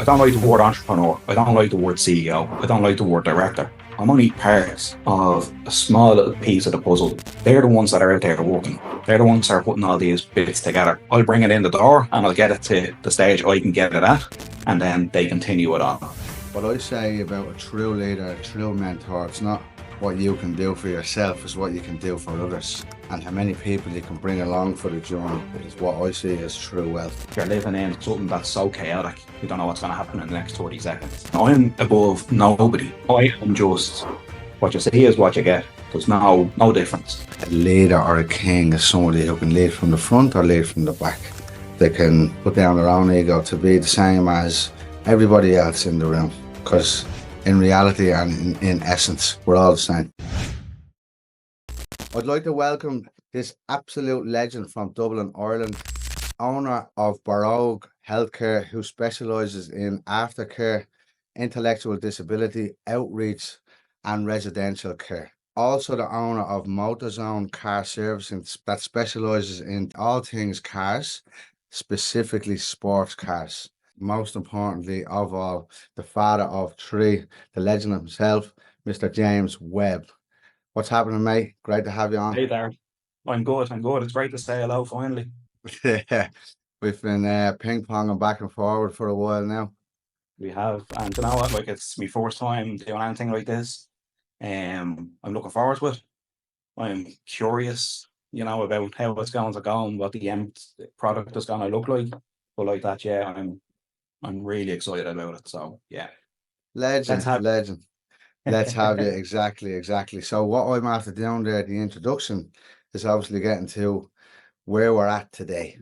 I don't like the word entrepreneur. I don't like the word CEO. I don't like the word director. I'm only part of a small little piece of the puzzle. They're the ones that are out there working. They're the ones that are putting all these bits together. I'll bring it in the door and I'll get it to the stage I can get it at, and then they continue it on. What I say about a true leader, a true mentor, it's not what you can do for yourself, it's what you can do for others. And how many people you can bring along for the journey is what I see as true wealth. You're living in something that's so chaotic, you don't know what's going to happen in the next 30 seconds. I'm above nobody. I am just, what you see is what you get. There's no difference. A leader or a king is somebody who can lead from the front or lead from the back. They can put down their own ego to be the same as everybody else in the room. Because in reality and in essence, we're all the same. I'd like to welcome this absolute legend from Dublin, Ireland, owner of Barróg Healthcare, who specialises in aftercare, intellectual disability, outreach and residential care. Also the owner of Motorzone Car Servicing that specialises in all things cars, specifically sports cars. Most importantly of all, the father of three, the legend himself, Mr. James Webb. What's happening, mate? Great to have you on. Hey there. I'm good. It's great to say hello finally. Yeah, we've been ping-ponging back and forward for a while now. We have, and you know what, like it's my first time doing anything like this. I'm looking forward to it. I'm curious, about how it's going to go and what the end product is going to look like. But like that, yeah, I'm really excited about it. So yeah, Legend. Let's have you. it. Exactly. So what I'm after doing there, the introduction, is obviously getting to where we're at today.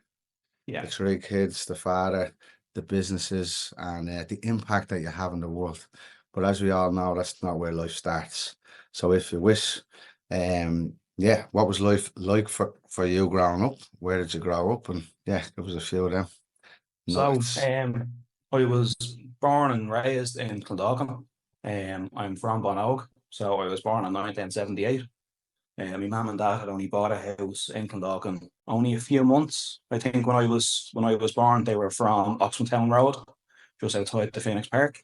Yeah, The three kids, the father, the businesses, and the impact that you have in the world. But as we all know, that's not where life starts. So if you wish, what was life like for you growing up? Where did you grow up? And yeah, there was a few of them so nuggets. I was born and raised in Clondalkin. I'm from Barróg, so I was born in 1978. My mum and dad had only bought a house in Clondalkin only a few months. I think when I was born, they were from Oxmantown Road, just outside the Phoenix Park.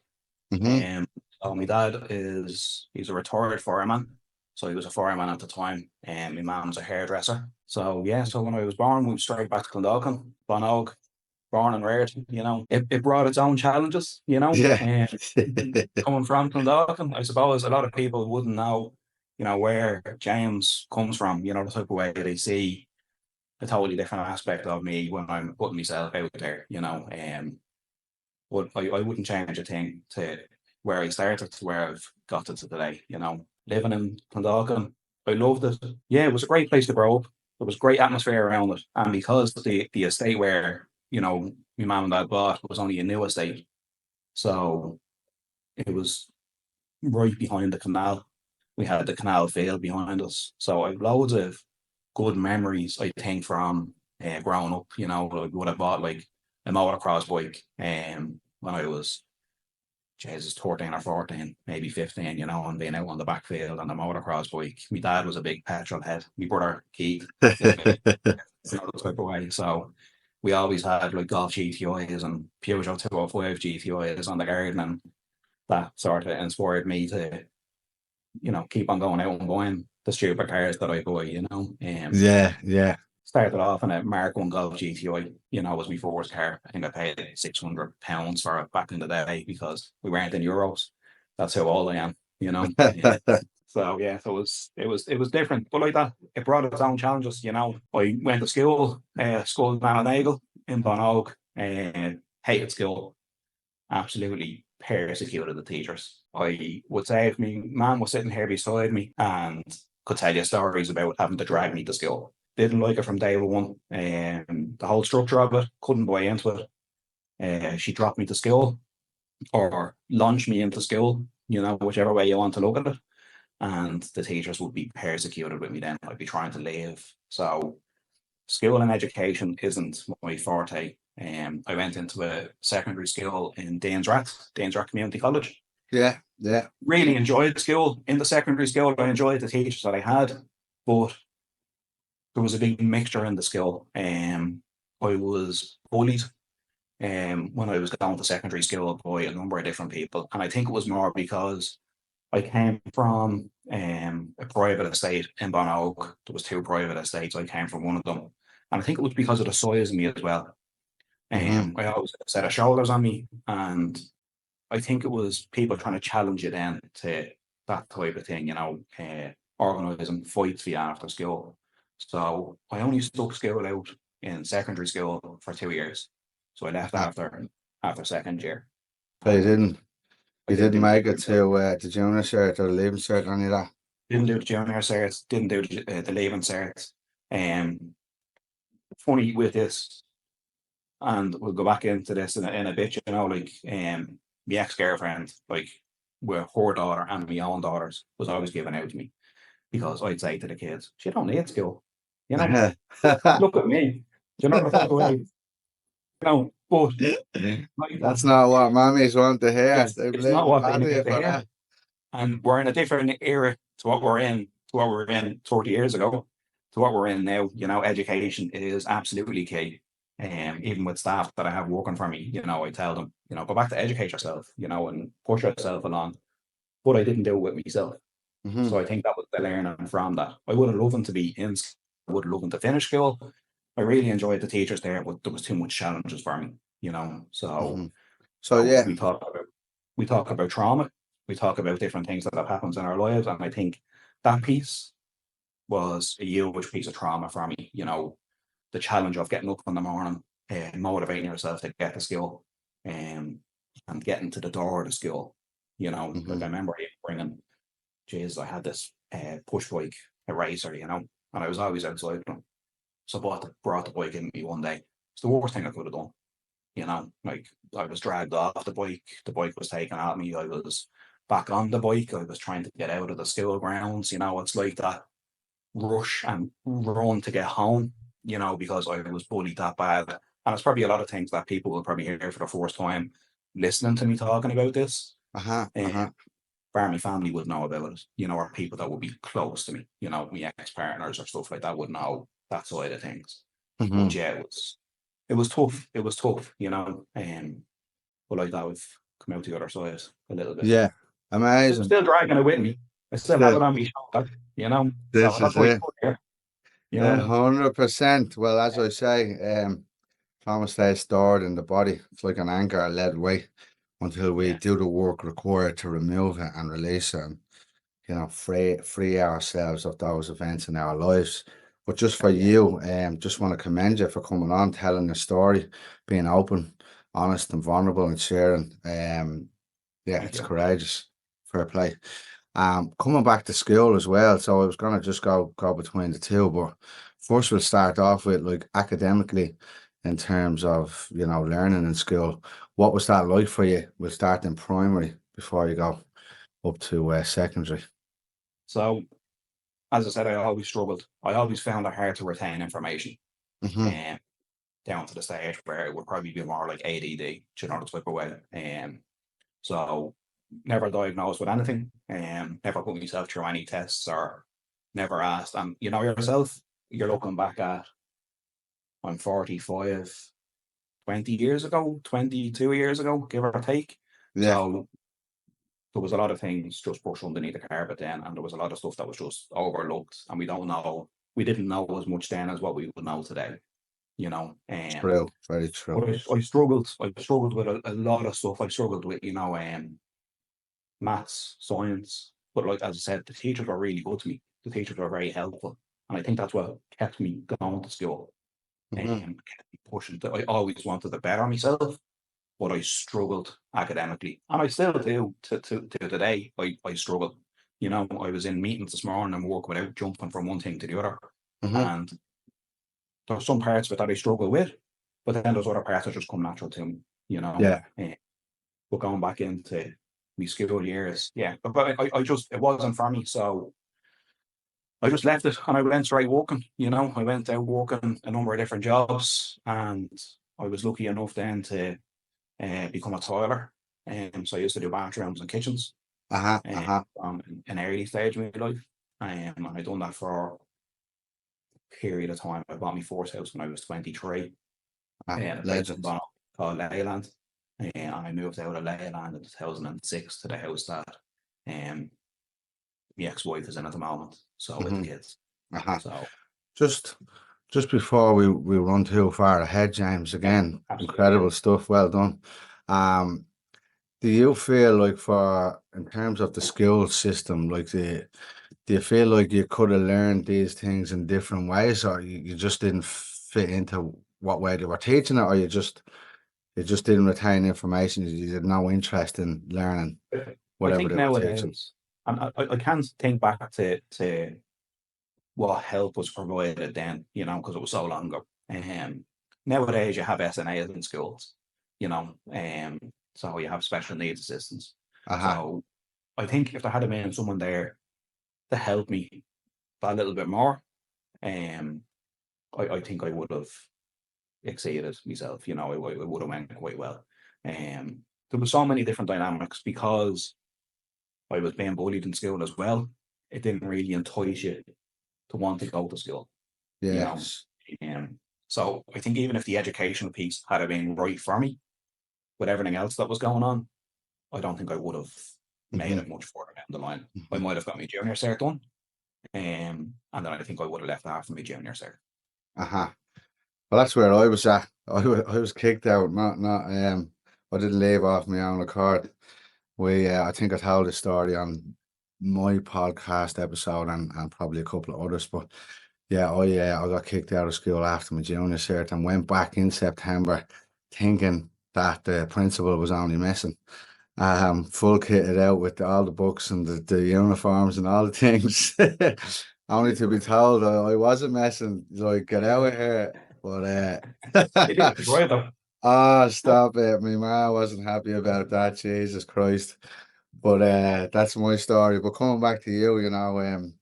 Mm-hmm. So my dad he's a retired fireman, so he was a fireman at the time, and my mum's a hairdresser. So yeah, so when I was born, we went straight back to Clondalkin, Barróg, born and reared. It brought its own challenges. Yeah. Coming from Clondalkin, I suppose a lot of people wouldn't know, where James comes from. The type of way they see a totally different aspect of me when I'm putting myself out there. But I wouldn't change a thing to where I started to where I've got to today. Living in Clondalkin, I loved it. Yeah, it was a great place to grow up. There was great atmosphere around it, and because the estate where my mum and dad bought was only a new estate, so it was right behind the canal. We had the canal field behind us, so I've loads of good memories. I think from growing up. I would have bought like a motocross bike, when I was, Jesus, 13 or 14, maybe 15, and being out on the backfield on the motocross bike. My dad was a big petrol head. My brother Keith, type of way. So we always had like golf GTIs and Peugeot 205 GTIs on the garden, and that sort of inspired me to, keep on going out and buying the stupid cars that I buy. Yeah. Started off in a Mark 1 Golf GTI, was my first car. I think I paid £600 for it back in the day because we weren't in euros. That's how old I am. So yeah, so it was different, but like that, it brought its own challenges. I went to school, school in Ballinagle in Bonog, and hated school. Absolutely persecuted the teachers. I would say if my mum was sitting here beside me and could tell you stories about having to drag me to school. Didn't like it from day one. The whole structure of it, couldn't buy into it. She dropped me to school or launched me into school, whichever way you want to look at it. And the teachers would be persecuted with me then. I'd be trying to leave. So school and education isn't my forte. I went into a secondary school in Danesrath Community College. Yeah. Really enjoyed school. In the secondary school, I enjoyed the teachers that I had, but there was a big mixture in the school. I was bullied when I was going to secondary school by a number of different people. And I think it was more because I came from a private estate in Bonoak. There was two private estates. I came from one of them. And I think it was because of the size of me as well. Mm-hmm. I always had a set of shoulders on me. And I think it was people trying to challenge you then to that type of thing, organising fights for you after school. So I only stuck school out in secondary school for 2 years. So I left after second year. So And I you didn't didn't make it to the junior cert or the leaving cert or any of that. do the junior certs, didn't do the leaving certs. Funny with this, and we'll go back into this in a bit, my ex-girlfriend, like with her daughter and my own daughters, was always given out to me because I'd say to the kids, she don't need school. Look at me. The type of way, but like that, That's not what mummies want to hear. it's, They it's blame not the what they bad of you need to for hear. that. And we're in a different era to what we were in 30 years ago, to what we're in now. Education is absolutely key. Even with staff that I have working for me, I tell them, go back to educate yourself, and push yourself along. But I didn't do it with myself. Mm-hmm. So I think that was the learning from that. I would have loved them to be in school. I would have loved them to finish school. I really enjoyed the teachers there, but there was too much challenges for me, So Mm-hmm. So yeah. we talk about trauma. We talk about different things that have happened in our lives, and I think that piece was a huge piece of trauma for me. The challenge of getting up in the morning, motivating yourself to get to school, and getting to the door of the school. Mm-hmm. Like I remember bringing, I had this push bike, a racer, and I was always outside them. So brought the bike in with me one day. It's the worst thing I could have done. Like I was dragged off the bike was taken at me, I was back on the bike, I was trying to get out of the school grounds. It's like that rush and run to get home, because I was bullied that bad. And it's probably a lot of things that people will probably hear for the first time listening to me talking about this. Uh-huh. Um, Uh-huh. my family would know about it, or people that would be close to me, my ex-partners or stuff like that would know that side of things. Mm-hmm. But yeah, it was tough. It was tough, but like that, we've come out the other side a little bit. Yeah. I'm Amazing. still dragging it with me. I still have Still, it on my shoulder, So this that's is why it's it. put here, 100%. Well, as I say, trauma stays stored in the body. It's like an anchor, a lead weight, until we Yeah, do the work required to remove it and release it, and free ourselves of those events in our lives. But just for yeah. you, just want to commend you for coming on, telling your story, being open, honest, and vulnerable, and sharing. Yeah, Thank it's you. courageous. Fair play. Coming back to school as well. So I was gonna just go between the two, but first we'll start off with like academically, in terms of learning in school. What was that like for you? We'll start in primary before you go up to secondary. So, as I said, I always struggled. I always found it hard to retain information, Mm-hmm. um, down to the stage where it would probably be more like ADD, the type of way. So never diagnosed with anything, never put myself through any tests or never asked. And yourself, you're looking back at, I'm 45, 20 years ago, 22 years ago, give or take. Yeah, So there was a lot of things just brushed underneath the carpet then, and there was a lot of stuff that was just overlooked, and we didn't know as much then as what we would know today, you know. true, very true. But I struggled with a lot of stuff. I struggled with, maths, science. But like as I said, the teachers were really good to me. The teachers were very helpful. And I think that's what kept me going to school and Mm-hmm. kept me pushing. I always wanted to better myself, but I struggled academically. And I still do to today. I struggle. I was in meetings this morning and work without jumping from one thing to the other. Mm-hmm. And there's some parts of it that I struggle with, but then there's other parts that just come natural to me, Yeah. But going back into my school years, yeah, but I just, it wasn't for me. So I just left it and I went straight working. I went out working a number of different jobs, and I was lucky enough then to become a tiler. So I used to do bathrooms and kitchens Uh-huh. Uh-huh. from an early stage of my life. And I done that for a period of time. I bought my first house when I was 23, based in Legend. Donegal. called Leyland. And I moved out of Leyland in 2006 to the house that um, my ex-wife is in at the moment. So with the Hmm. kids. Uh-huh. So Just just before we run too far ahead, James, yeah, again, absolutely. incredible stuff. Well done. Um, do you feel like for in terms of the school system, like do you feel like you could have learned these things in different ways, or you just didn't fit into what way they were teaching it, or you just didn't retain information, you had no interest in learning I whatever think they were teaching? nowadays, and I can't think back to what help was provided then, because it was so long ago. Nowadays you have SNAs in schools, so you have special needs assistants. Uh-huh. So I think if there had been someone there to help me that little bit more, um, I think I would have exceeded myself. I would have went quite well. There was so many different dynamics because I was being bullied in school as well. It didn't really entice you to want to go to school, you know. Yes. Um, so I think even if the educational piece had been right for me, with everything else that was going on, I don't think I would have made Hmm. it much further down the line. I Hmm. might have got my junior cert done, and then I think I would have left after my junior cert. Uh-huh. Well, that's where I was at. I was kicked out, not I didn't leave off my own accord. I think I told the story on my podcast episode and probably a couple of others, but yeah, I got kicked out of school after my junior cert and went back in September thinking that the principal was only messing. Full kitted out with all the books and the uniforms and all the things. Only to be told I wasn't messing, like, get out of here. But They did destroy it though. oh, stop it. My ma wasn't happy about that, Jesus Christ. But that's my story. But coming back to you,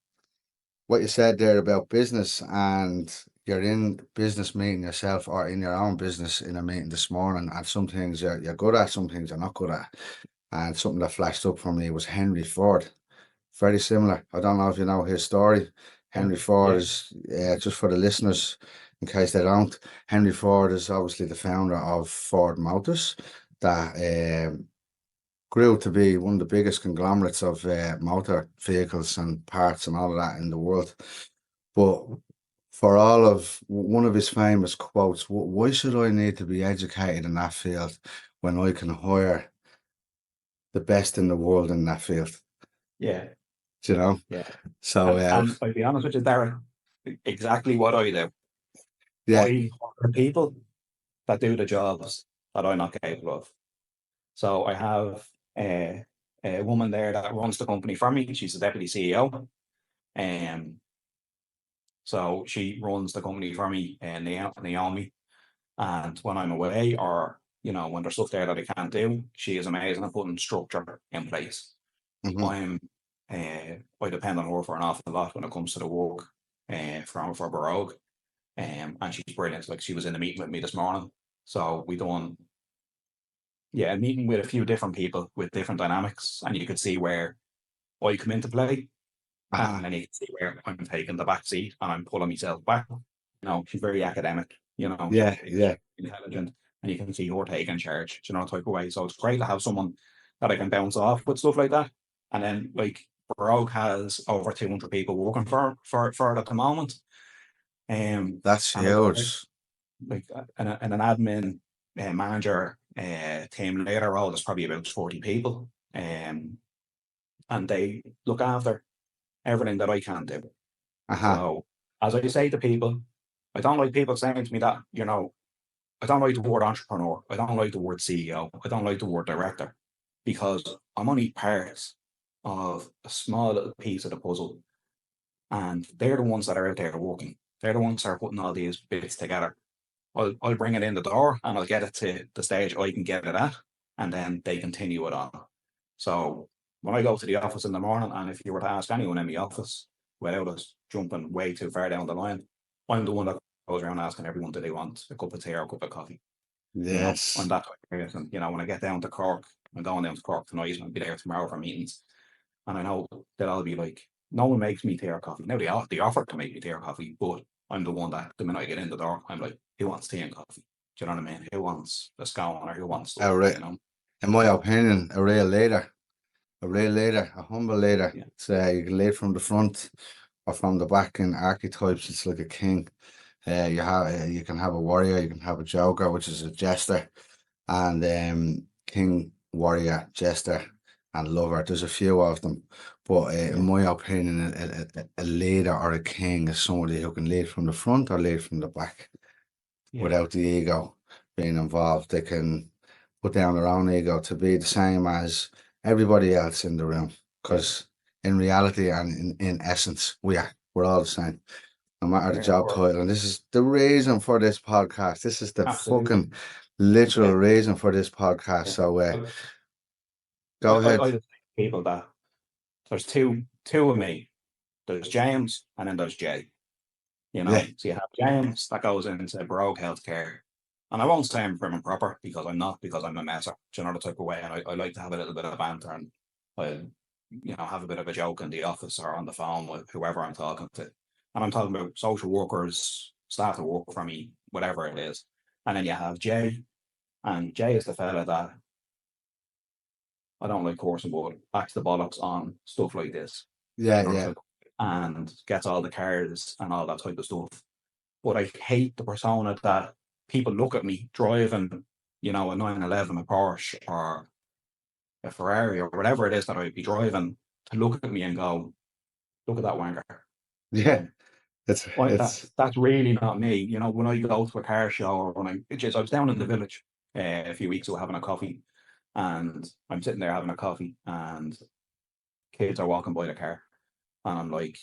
what you said there about business, and you're in business meeting yourself or in your own business in a meeting this morning, and some things you're good at, some things you're not good at. And something that flashed up for me was Henry Ford. Very similar. I don't know if you know his story. Yeah, Henry Ford yeah, is, just for the listeners, in case they don't, Henry Ford is obviously the founder of Ford Motors that grew to be one of the biggest conglomerates of motor vehicles and parts and all of that in the world. But for all of one of his famous quotes, why should I need to be educated in that field when I can hire the best in the world in that field? yeah, Do you know? yeah. So, And I'll be honest with you, Darren, exactly what I do. yeah. I hire people that do the jobs that I'm not capable of. So I have a woman there that runs the company for me. She's the deputy CEO. Um, so she runs the company for me and Naomi. And when I'm away or, when there's stuff there that I can't do, she is amazing at putting structure in place. Hmm. I'm I depend on her for an awful lot when it comes to the work for Barróg. And she's brilliant. Like she was in the meeting with me this morning. So we done a meeting with a few different people with different dynamics, and you could see where I come into play, Uh-huh. and then you can see where I'm taking the back seat and I'm pulling myself back. She's very academic, Yeah, she's yeah. intelligent, and you can see her taking charge, type of way. So it's great to have someone that I can bounce off with stuff like that. And then like Baroque has over 200 people working for it at the moment. That's And huge. and an admin manager team later role, there's probably about 40 people. And they look after everything that I can't do. Uh-huh. So, as I say to people, I don't like people saying to me that, I don't like the word entrepreneur. I don't like the word CEO. I don't like the word director because I'm only part of a small little piece of the puzzle. And they're the ones that are out there working. They're the ones that are putting all these bits together. I'll bring it in the door and I'll get it to the stage I can get it at, and then they continue it on. So when I go to the office in the morning, and if you were to ask anyone in the office without us jumping way too far down the line, I'm the one that goes around asking everyone, do they want a cup of tea or a cup of coffee? I'm Yes. that type of person. When I get down to Cork, I'm going down to Cork tonight and I'll be there tomorrow for meetings. And I know that I'll be like, no one makes me tea or coffee. Now they offer to make me tea or coffee, but I'm the one that the minute I get in the door, I'm like, who wants tea and coffee? Do you know what I mean? Who wants a scone or who wants A stuff, re- you know? in my opinion, a real leader, a humble leader. Yeah. So you can lead from the front or from the back. In archetypes, it's like a king. You can have a warrior, you can have a joker, which is a jester, and king, warrior, jester, and lover. There's a few of them, but in my opinion, a leader or a king is somebody who can lead from the front or lead from the back without the ego being involved. They can put down their own ego to be the same as everybody else in the room, because in reality and in essence, we're all the same, no matter the job title. And this is the reason for this podcast. This is the fucking literal reason for this podcast. So go ahead. I just think people that there's two of me. There's James and then there's Jay. You know, so you have James that goes into Barróg Healthcare. And I won't say I'm prim and proper because I'm not, because I'm a messer, do you know, the type of way. And I like to have a little bit of banter and have a bit of a joke in the office or on the phone with whoever I'm talking to. And I'm talking about social workers, staff that work for me, whatever it is. And then you have Jay, and Jay is the fella that I don't like coursing, but backs the bollocks on stuff like this. And gets all the cars and all that type of stuff. But I hate the persona that people look at me driving, a 911, a Porsche, or a Ferrari, or whatever it is that I'd be driving, to look at me and go, look at that wanker. Yeah. That's really not me. When I go to a car show, or I was down in the village a few weeks ago having a coffee, and I'm sitting there having a coffee, and kids are walking by the car, and I'm like,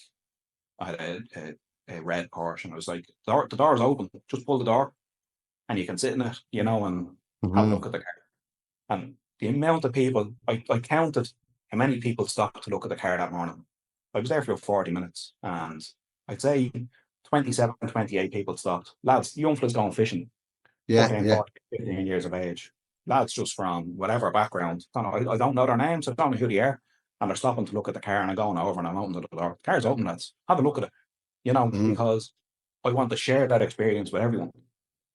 I had a red Porsche, and I was like, the door's open, just pull the door, and you can sit in it, and have a look at the car. And the amount of people, I counted how many people stopped to look at the car that morning. I was there for 40 minutes, and I'd say 27, 28 people stopped. Lads, young fellas going fishing. 14, 14, 15 years of age. Lads just from whatever background. I don't know their names, I don't know who they are. And they're stopping to look at the car, and I'm going over and I'm opening the door. The car's open, lads. Have a look at it, because I want to share that experience with everyone,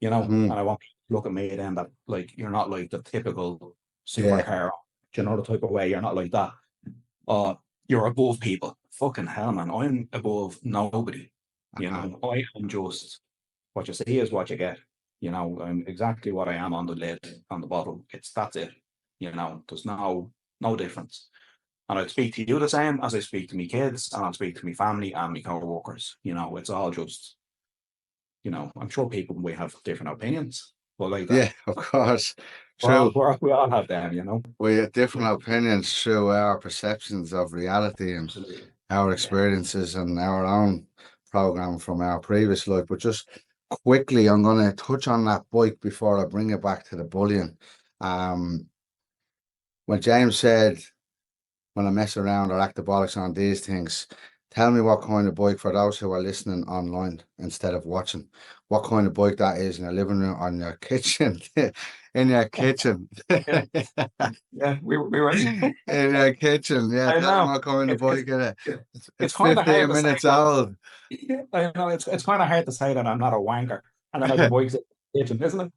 and I want to look at me then that, like, you're not like the typical supercar, the type of way. You're not like that. You're above people. Fucking hell, man. I'm above nobody. I am just, what you see is what you get. I'm exactly what I am on the lid, on the bottle. That's it. There's no difference. And I'd speak to you the same as I speak to me kids, and I'll speak to me family and my co-workers. It's all just, I'm sure people may have different opinions, but like that. Yeah, of course. True. We all have them, We have different opinions through our perceptions of reality and our experiences and our own program from our previous life. But just quickly, I'm going to touch on that bike before I bring it back to the bullying. When James said, when I mess around or act the bollocks on these things, tell me what kind of bike, for those who are listening online instead of watching, what kind of bike that is in your living room, on your kitchen, in your kitchen. We were in your kitchen. Yeah, tell me what kind of bike it is. It's 15 minutes old. Yeah, I know, it's kind of hard to say that I'm not a wanker, and then I have bikes in the kitchen, isn't it?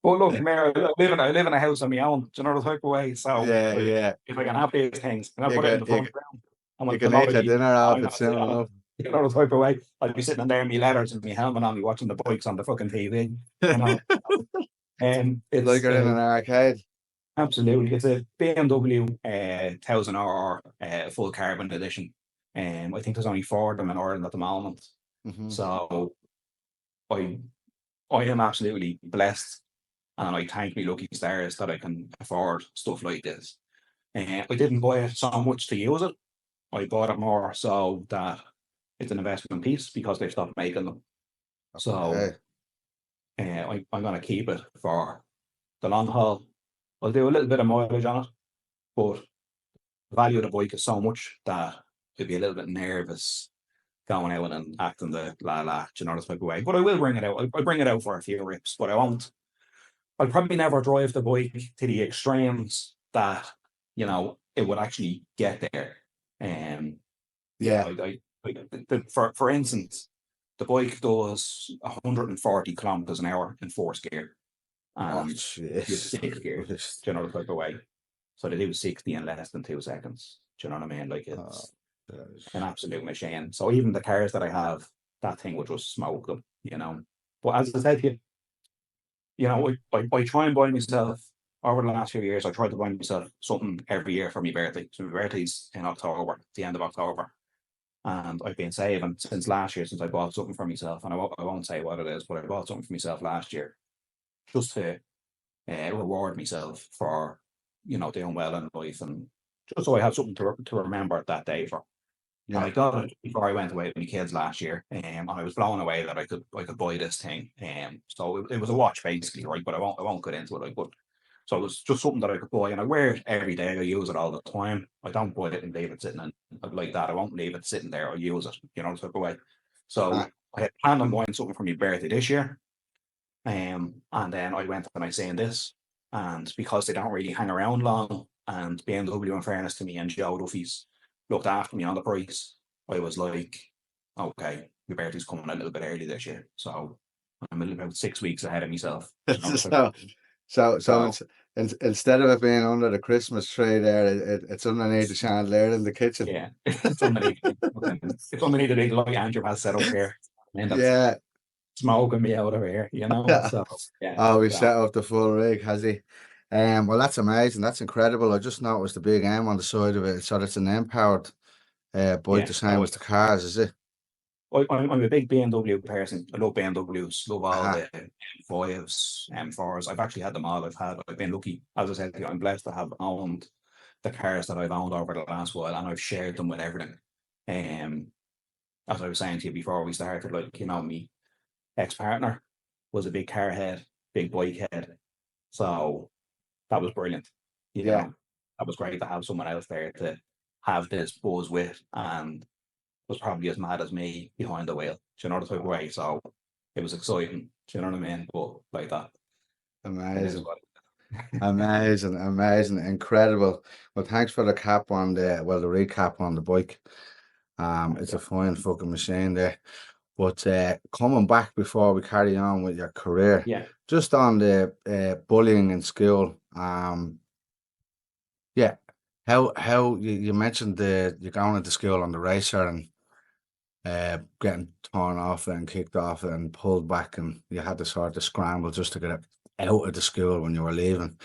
But look, Mayor, I live in a house on my own, do you know, the type of way. So if I can have these things, and I put it in the front ground, you can eat your dinner out, it's soon enough. You know, the type of way. I'd be sitting there in my leathers and my helmet on, me watching the bikes on the fucking TV. It's like you're in an arcade. Absolutely, it's a BMW 1000R full carbon edition. I think there's only 4 of them in Ireland at the moment. So I am absolutely blessed, and I thank me lucky stars that I can afford stuff like this. I didn't buy it so much to use it. I bought it more so that it's an investment piece, because they've stopped making them. So I'm going to keep it for the long haul. I'll do a little bit of mileage on it, but the value of the bike is so much that I'd be a little bit nervous going out and acting the the type of way. But I will bring it out. I'll bring it out for a few rips, but I won't. I'll probably never drive the bike to the extremes that, it would actually get there. For instance, the bike does 140 kilometers an hour in fourth gear, Oh, and you have jeez. six gears. Christ. Do you know the type of way? So they do 60 in less than 2 seconds. Do you know what I mean? Like, Oh, it's an gosh. absolute machine. So even the cars that I have, that thing would just smoke them. You know. But as I said to you, I try and buy myself over the last few years. I tried to buy myself something every year for my birthday. So my birthday's in October, the end of October. And I've been saving since last year, since I bought something for myself. And I won't say what it is, but I bought something for myself last year just to reward myself for, doing well in life, and just so I have something to remember that day for. And I Yeah. got it before I went away with my kids last year, and I was blown away that I could buy this thing. So it was a watch basically, right? But I won't get into it. So it was just something that I could buy, and I wear it every day. I use it all the time. I don't buy it and leave it sitting like that. I won't leave it sitting there. I use it, the type of way. So Ah, I had planned on buying something for my birthday this year, and then I went and I seen this, and because they don't really hang around long, and BMW, in fairness to me, and Joe Duffy's looked after me on the price, I was like, okay, my birthday's coming a little bit early this year, so I'm about 6 weeks ahead of myself. so, so So instead of it being under the Christmas tree there, it's underneath the chandelier in the kitchen. yeah, it's underneath the big light Andrew has set up here, and that's Yeah. smoking me out of here. So yeah, Oh, we so set up the full rig, has he? Well, that's amazing. That's incredible. I just noticed the big M on the side of it. So that's an M-powered bike, yeah. the same as the cars, is it? I'm a big BMW person. I love BMWs, love all Uh-huh. the M5s, M4s. I've actually had them all. I've been lucky. As I said to you, I'm blessed to have owned the cars that I've owned over the last while, and I've shared them with everything. Um, as I was saying to you before we started, like, my ex-partner was a big car head, big bike head. So that was brilliant. You Yeah. know, that was great to have someone else there to have this buzz with, and was probably as mad as me behind the wheel. Do you know the type of way? So it was exciting. Do you know what I mean? But like that, it is Amazing. what. Amazing, amazing, incredible. Well, thanks for the the recap on the bike. It's a fine fucking machine there. But coming back before we carry on with your career, Yeah, just on the bullying in school, yeah, how you mentioned you're going into school on the racer and getting torn off it and kicked off it and pulled back, and you had to sort of scramble just to get it out of the school when you were leaving.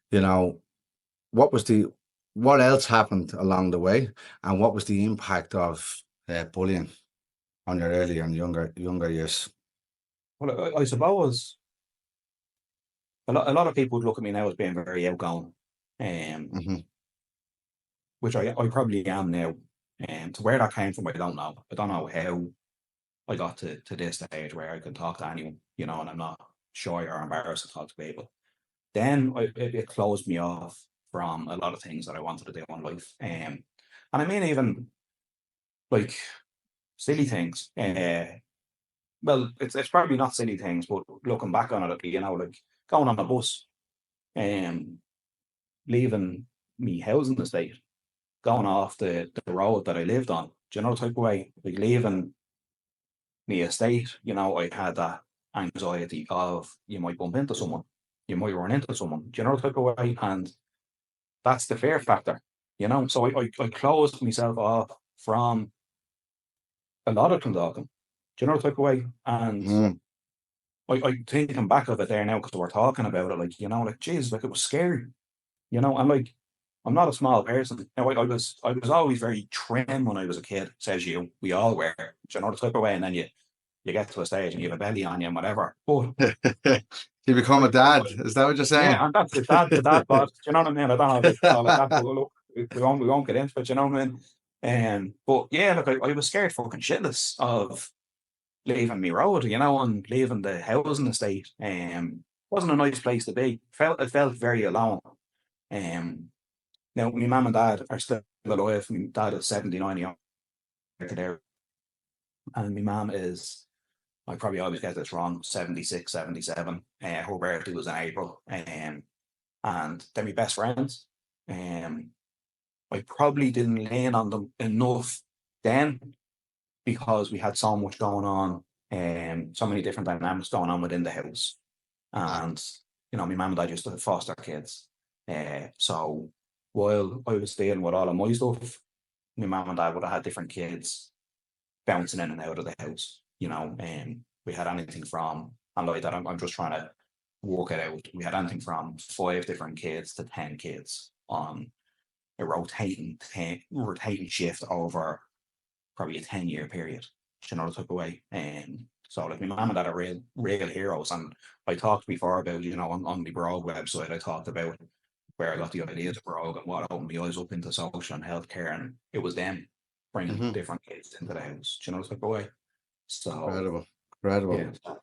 You know, what was the what else happened along the way, and what was the impact of bullying on your early and younger years? well, I suppose a lot of people would look at me now as being very outgoing, um, Hmm. which I probably am now. And to where that came from, I don't know. I don't know how I got to this stage where I can talk to anyone, and I'm not shy or embarrassed to talk to people. Then it closed me off from a lot of things that I wanted to do in life. And I mean, even like silly things. Well, it's probably not silly things, but looking back on it, like going on a bus, um, leaving me housing estate, going off the road that I lived on. Do you know the type of way? Like leaving me estate, I had that anxiety of you might bump into someone, you might run into someone. Do you know the type of way? And that's the fear factor. So I closed myself off from a lot of Clondalkin. Do you know the type of way? And Hmm. I thinking back of it there now because we're talking about it, like, geez, like it was scary, and like I'm not a small person. Now I was always very trim when I was a kid, says you. We all were, do you know the type of way, and then you get to a stage and you have a belly on you and whatever. But You become a I, dad. Is that what you're saying? yeah, and that's the dad bod. Do you know what I mean? I don't know if it's call it that, but look, we won't get into it. You know what I mean? But yeah, look, I was scared fucking shitless of leaving me road, and leaving the housing estate. Wasn't a nice place to be. It felt very alone. Um, Now my mum and dad are still alive. My dad is 79 years there, and my mum is. I probably always get this wrong. 76, 77. Her birthday was in April. And they're my best friends. Um, I probably didn't lean on them enough then because we had so much going on so many different dynamics going on within the house. Ah, And, my mum and dad used to foster kids. So while I was dealing with all of my stuff, my mum and dad would have had different kids bouncing in and out of the house, we had anything from, and like that, I'm just trying to work it out. We had anything from 5 different kids to 10 kids on a rotating shift over probably a 10-year period, the type of way. So like my mum and dad are real heroes. And I talked before about, on the Barróg website, I talked about where I got the ideas of Barróg and what opened my eyes up into social and healthcare, and it was them bringing mhm. different kids into the house, the type of way. So Incredible, incredible. yeah,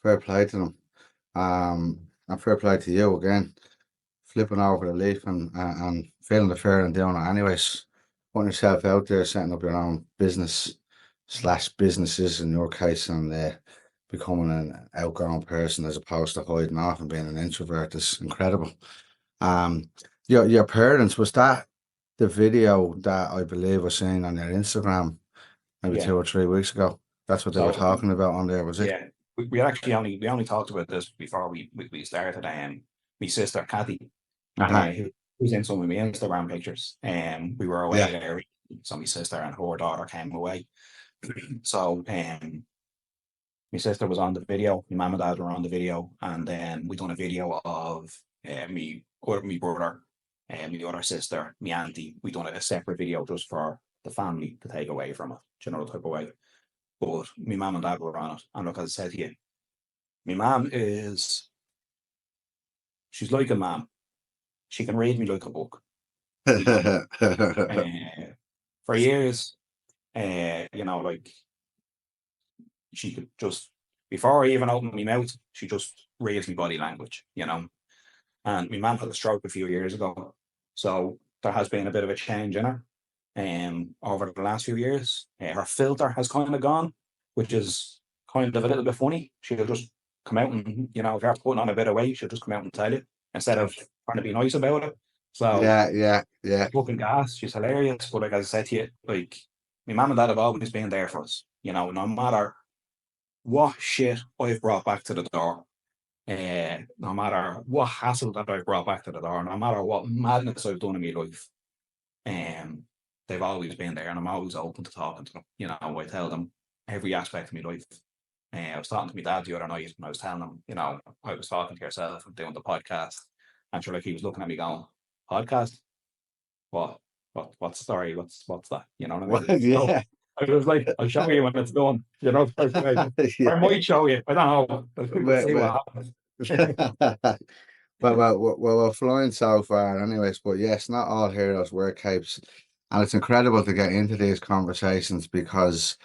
Fair play to them. And fair play to you again, flipping over the leaf and feeling the fear and doing it anyways. Putting yourself out there, setting up your own business slash businesses in your case, and becoming an outgoing person as opposed to hiding off and being an introvert is incredible. Um, your parents, was that the video that I believe was seen on your Instagram maybe yeah. 2 or 3 weeks ago? That's what they were So talking about on there, was it? yeah, we actually only talked about this before we started. My sister Kathy, Uh-huh. who was in some of my Instagram pictures, we were away Yeah. there. So my sister and her daughter came away. So my sister was on the video, my mum and dad were on the video, and then we done a video of me brother and my other sister, my auntie. We done a separate video just for the family to take away from it, the type of way. But my mum and dad were on it, and look, as I said to you, my mum she's like a mom. She can read me like a book, you know. For years, like she could just, before I even opened my mouth, she just reads me body language. And my mum had a stroke a few years ago, so there has been a bit of a change in her. Over the last few years, her filter has kind of gone, which is kind of a little bit funny. She'll just come out and, if you're putting on a bit of weight, she'll just come out and tell you instead of trying to be nice about it. So Yeah, yeah, yeah. fucking gas, she's hilarious. But like, as I said to you, like, my mum and dad have always been there for us. No matter what shit I've brought back to the door, no matter what hassle that I've brought back to the door, no matter what madness I've done in my life, um, they've always been there, and I'm always open to talking to them. I tell them every aspect of my life. I was talking to my dad the other night, and I was telling him, I was talking to yourself and doing the podcast, and sure, like, he was looking at me going, "Podcast? What? What's the story? What's that? You know what I Well, mean?" So yeah. I was like, "I'll show you when it's done." Yeah. I might show you. I don't know. We'll Well, see well, what happens. we're flying so far anyways, but yes, not all heroes wear capes. And it's incredible to get into these conversations because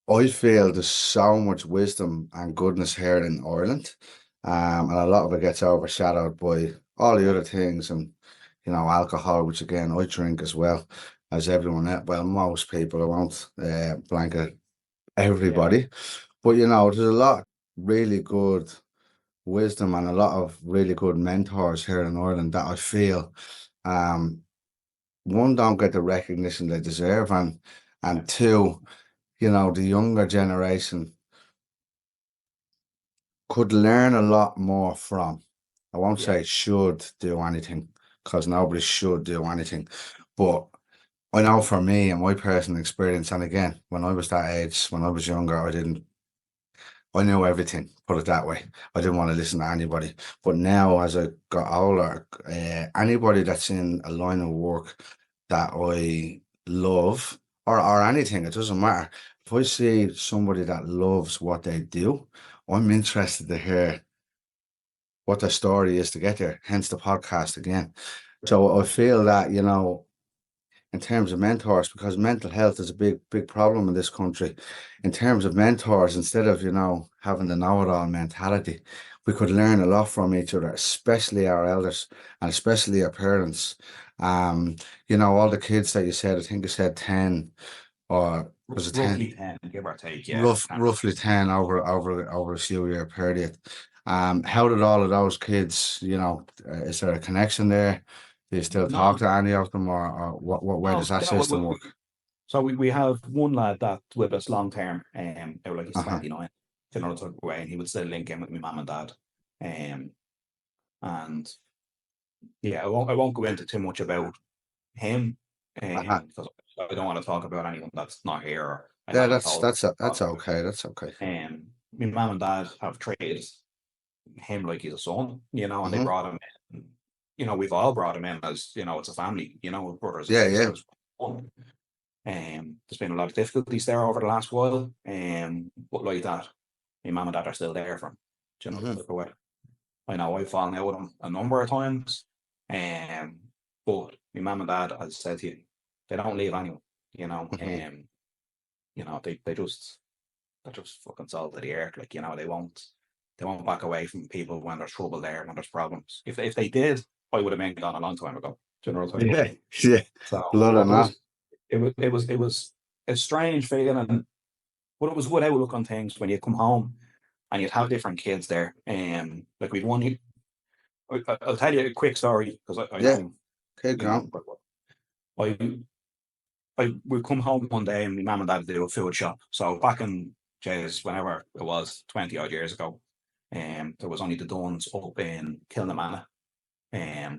I feel there's so much wisdom and goodness here in Ireland. And a lot of it gets overshadowed by all the other things and, alcohol, which again, I drink as well as everyone else. Well, most people, I won't blanket Yeah, everybody. But, there's a lot really good wisdom and a lot of really good mentors here in Ireland that I feel, um, one, don't get the recognition they deserve, yeah, and two, the younger generation could learn a lot more from. I won't yeah, say should do anything because nobody should do anything, but I know for me and my personal experience, and again, when I was that age, when I was younger, I knew everything, put it that way. I didn't want to listen to anybody. But now, as I got older, anybody that's in a line of work that I love, or anything, it doesn't matter. If I see somebody that loves what they do, I'm interested to hear what the story is to get there, hence the podcast again. So I feel that, in terms of mentors, because mental health is a big problem in this country. In terms of mentors, instead of, having the know-it-all mentality, we could learn a lot from each other, especially our elders and especially our parents. Um, all the kids that you said, I think you said 10, or was it 10? roughly 10, give or take. Yeah, Roughly 10 over a few year period. How did all of those kids, is there a connection there? Do you still talk no, to any of them, or what way no, does that system work? So we have one lad that's with us long term, out like he's Uh-huh. 29, you know, sort of way, and he would still link in with my mum and dad. And yeah, I won't go into too much about him, Uh-huh. because I don't want to talk about anyone that's not here or I Yeah, haven't that's told. that's that's okay. That's okay. My mum and dad have treated him like he's a son, you know, and they Hmm. brought him in. You know, we've all brought him in as, you know, it's a family, you know, brothers and Yeah, yeah. sisters. There's been a lot of difficulties there over the last while, but like that, my mum and dad are still there for him. Do you know, Hmm. the way. I know I've fallen out with him a number of times, but my mum and dad, as I said to you, they don't leave anyone. You know, Hmm. they're just fucking salt of the earth. Like, you know, they won't back away from people when there's trouble there, when there's problems. If they did, I would have been gone a long time ago. Do you know what I'm saying? Yeah, yeah. So Blood or it not. was it was a strange feeling, but it was good outlook on things when you come home and you'd have different kids there. Like we'd one. I'll tell you a quick story because I Yeah. know, Okay, you know, Grant. I I would come home one day and my mum and dad do a food shop. So back in Jay's, whenever it was 20 odd years ago, there was only the Duns up in Kilnamanagh.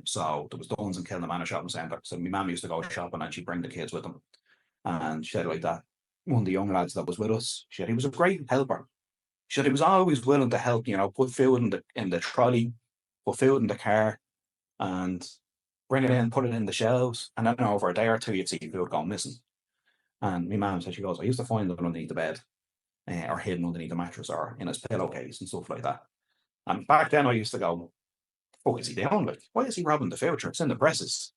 So there was Duns in Kilnamanagh shopping centre. So my mum used to go shopping and she'd bring the kids with them. And she said like that. One of the young lads that was with us, she said he was a great helper. She said he was always willing to help, you know, put food in the trolley, put food in the car, and bring it in, put it in the shelves, and then over a day or two, you'd see food gone missing. And my mum said, she goes, I used to find it underneath the bed, or hidden underneath the mattress, or in his pillowcase and stuff like that. And back then, I used to go, "Fuck is he doing? Like, why is he robbing the food? It's in the presses."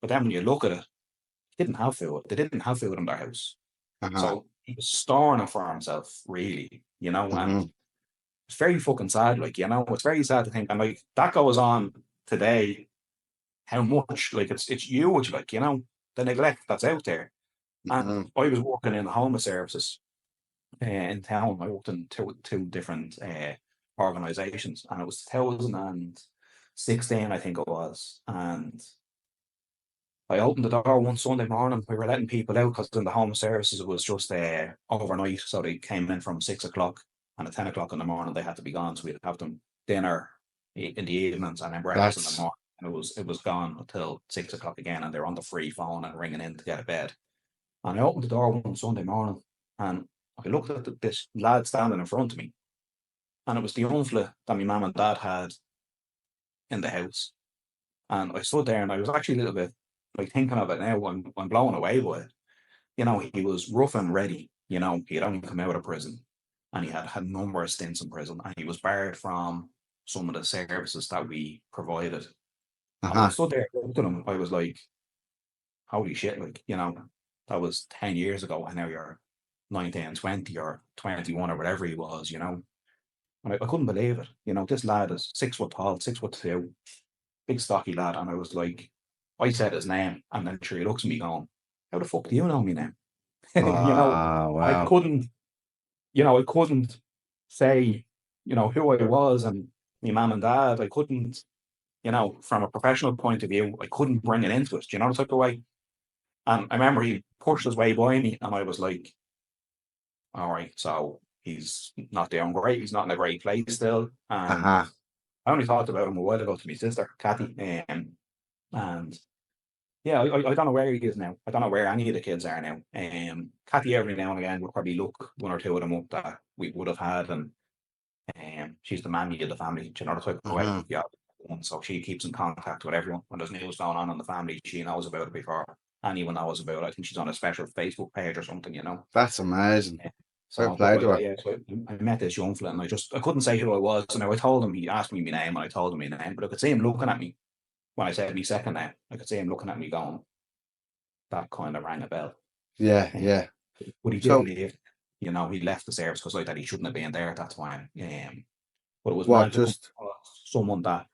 But then when you look at it, he didn't have food. They didn't have food in their house, Uh-huh. so he was storing it for himself, really, you know. And Hmm. it's very fucking sad, like, you know, it's very sad to think, and like that goes on today. How much, like, it's huge, like, you know, the neglect that's out there. And Hmm. I was working in the homeless services, in town. I worked in two different organizations, and it was 2016, I think it was. And I opened the door one Sunday morning. We were letting people out because in the home services it was just overnight, so they came in from 6 o'clock, and at 10 o'clock in the morning they had to be gone. So we'd have them dinner in the evenings and then breakfast in the That's morning. And it was gone until 6 o'clock again, and they're on the free phone and ringing in to get a bed. And I opened the door one Sunday morning, and I looked at this lad standing in front of me, and it was the uncle that my mum and dad had in the house. And I stood there, and I was actually a little bit like thinking of it now. I'm blown away by it. You know, he was rough and ready. You know, he had only come out of prison, and he had had a number of stints in prison, and he was barred from some of the services that we provided. And when I uh-huh. stood there looking at him, I was like, "Holy shit!" Like, you know, that was 10 years ago, and now you're 19, 20, or 21, or whatever he was. You know, and I couldn't believe it. You know, this lad is 6 foot tall, 6'2", big stocky lad, and I was like, I said his name, and then sure he looks at me going, "How the fuck do you know me now?" You know, and Wow. I couldn't say, you know, who I was and my mum and dad. I couldn't, you know, from a professional point of view, I couldn't bring it into it. Do you know the type of way? And I remember he pushed his way by me, and I was like, all right, so he's not doing great. He's not in a great place still. And Uh-huh. I only talked about him a while ago to my sister, Kathy. And yeah, I don't know where he is now. I don't know where any of the kids are now. Kathy every now and again would probably look one or two of them up that we would have had, and she's the mammy of the family. Do you know the type of way? Hmm. Yeah, and so she keeps in contact with everyone. When there's news going on in the family, she knows about it before anyone knows about it. I think she's on a special Facebook page or something, you know. That's amazing. Yeah. Fair So, but play to like, her. yeah, so I met this young fella, and I couldn't say who I was. So now I told him. He asked me my name, and I told him my name. But I could see him looking at me when I said my second name. I could see him looking at me going, that kind of rang a bell. Yeah, Um, yeah. but he did So leave. You know, he left the service because like that he shouldn't have been there at that time. But it was what, mad to come just across someone that,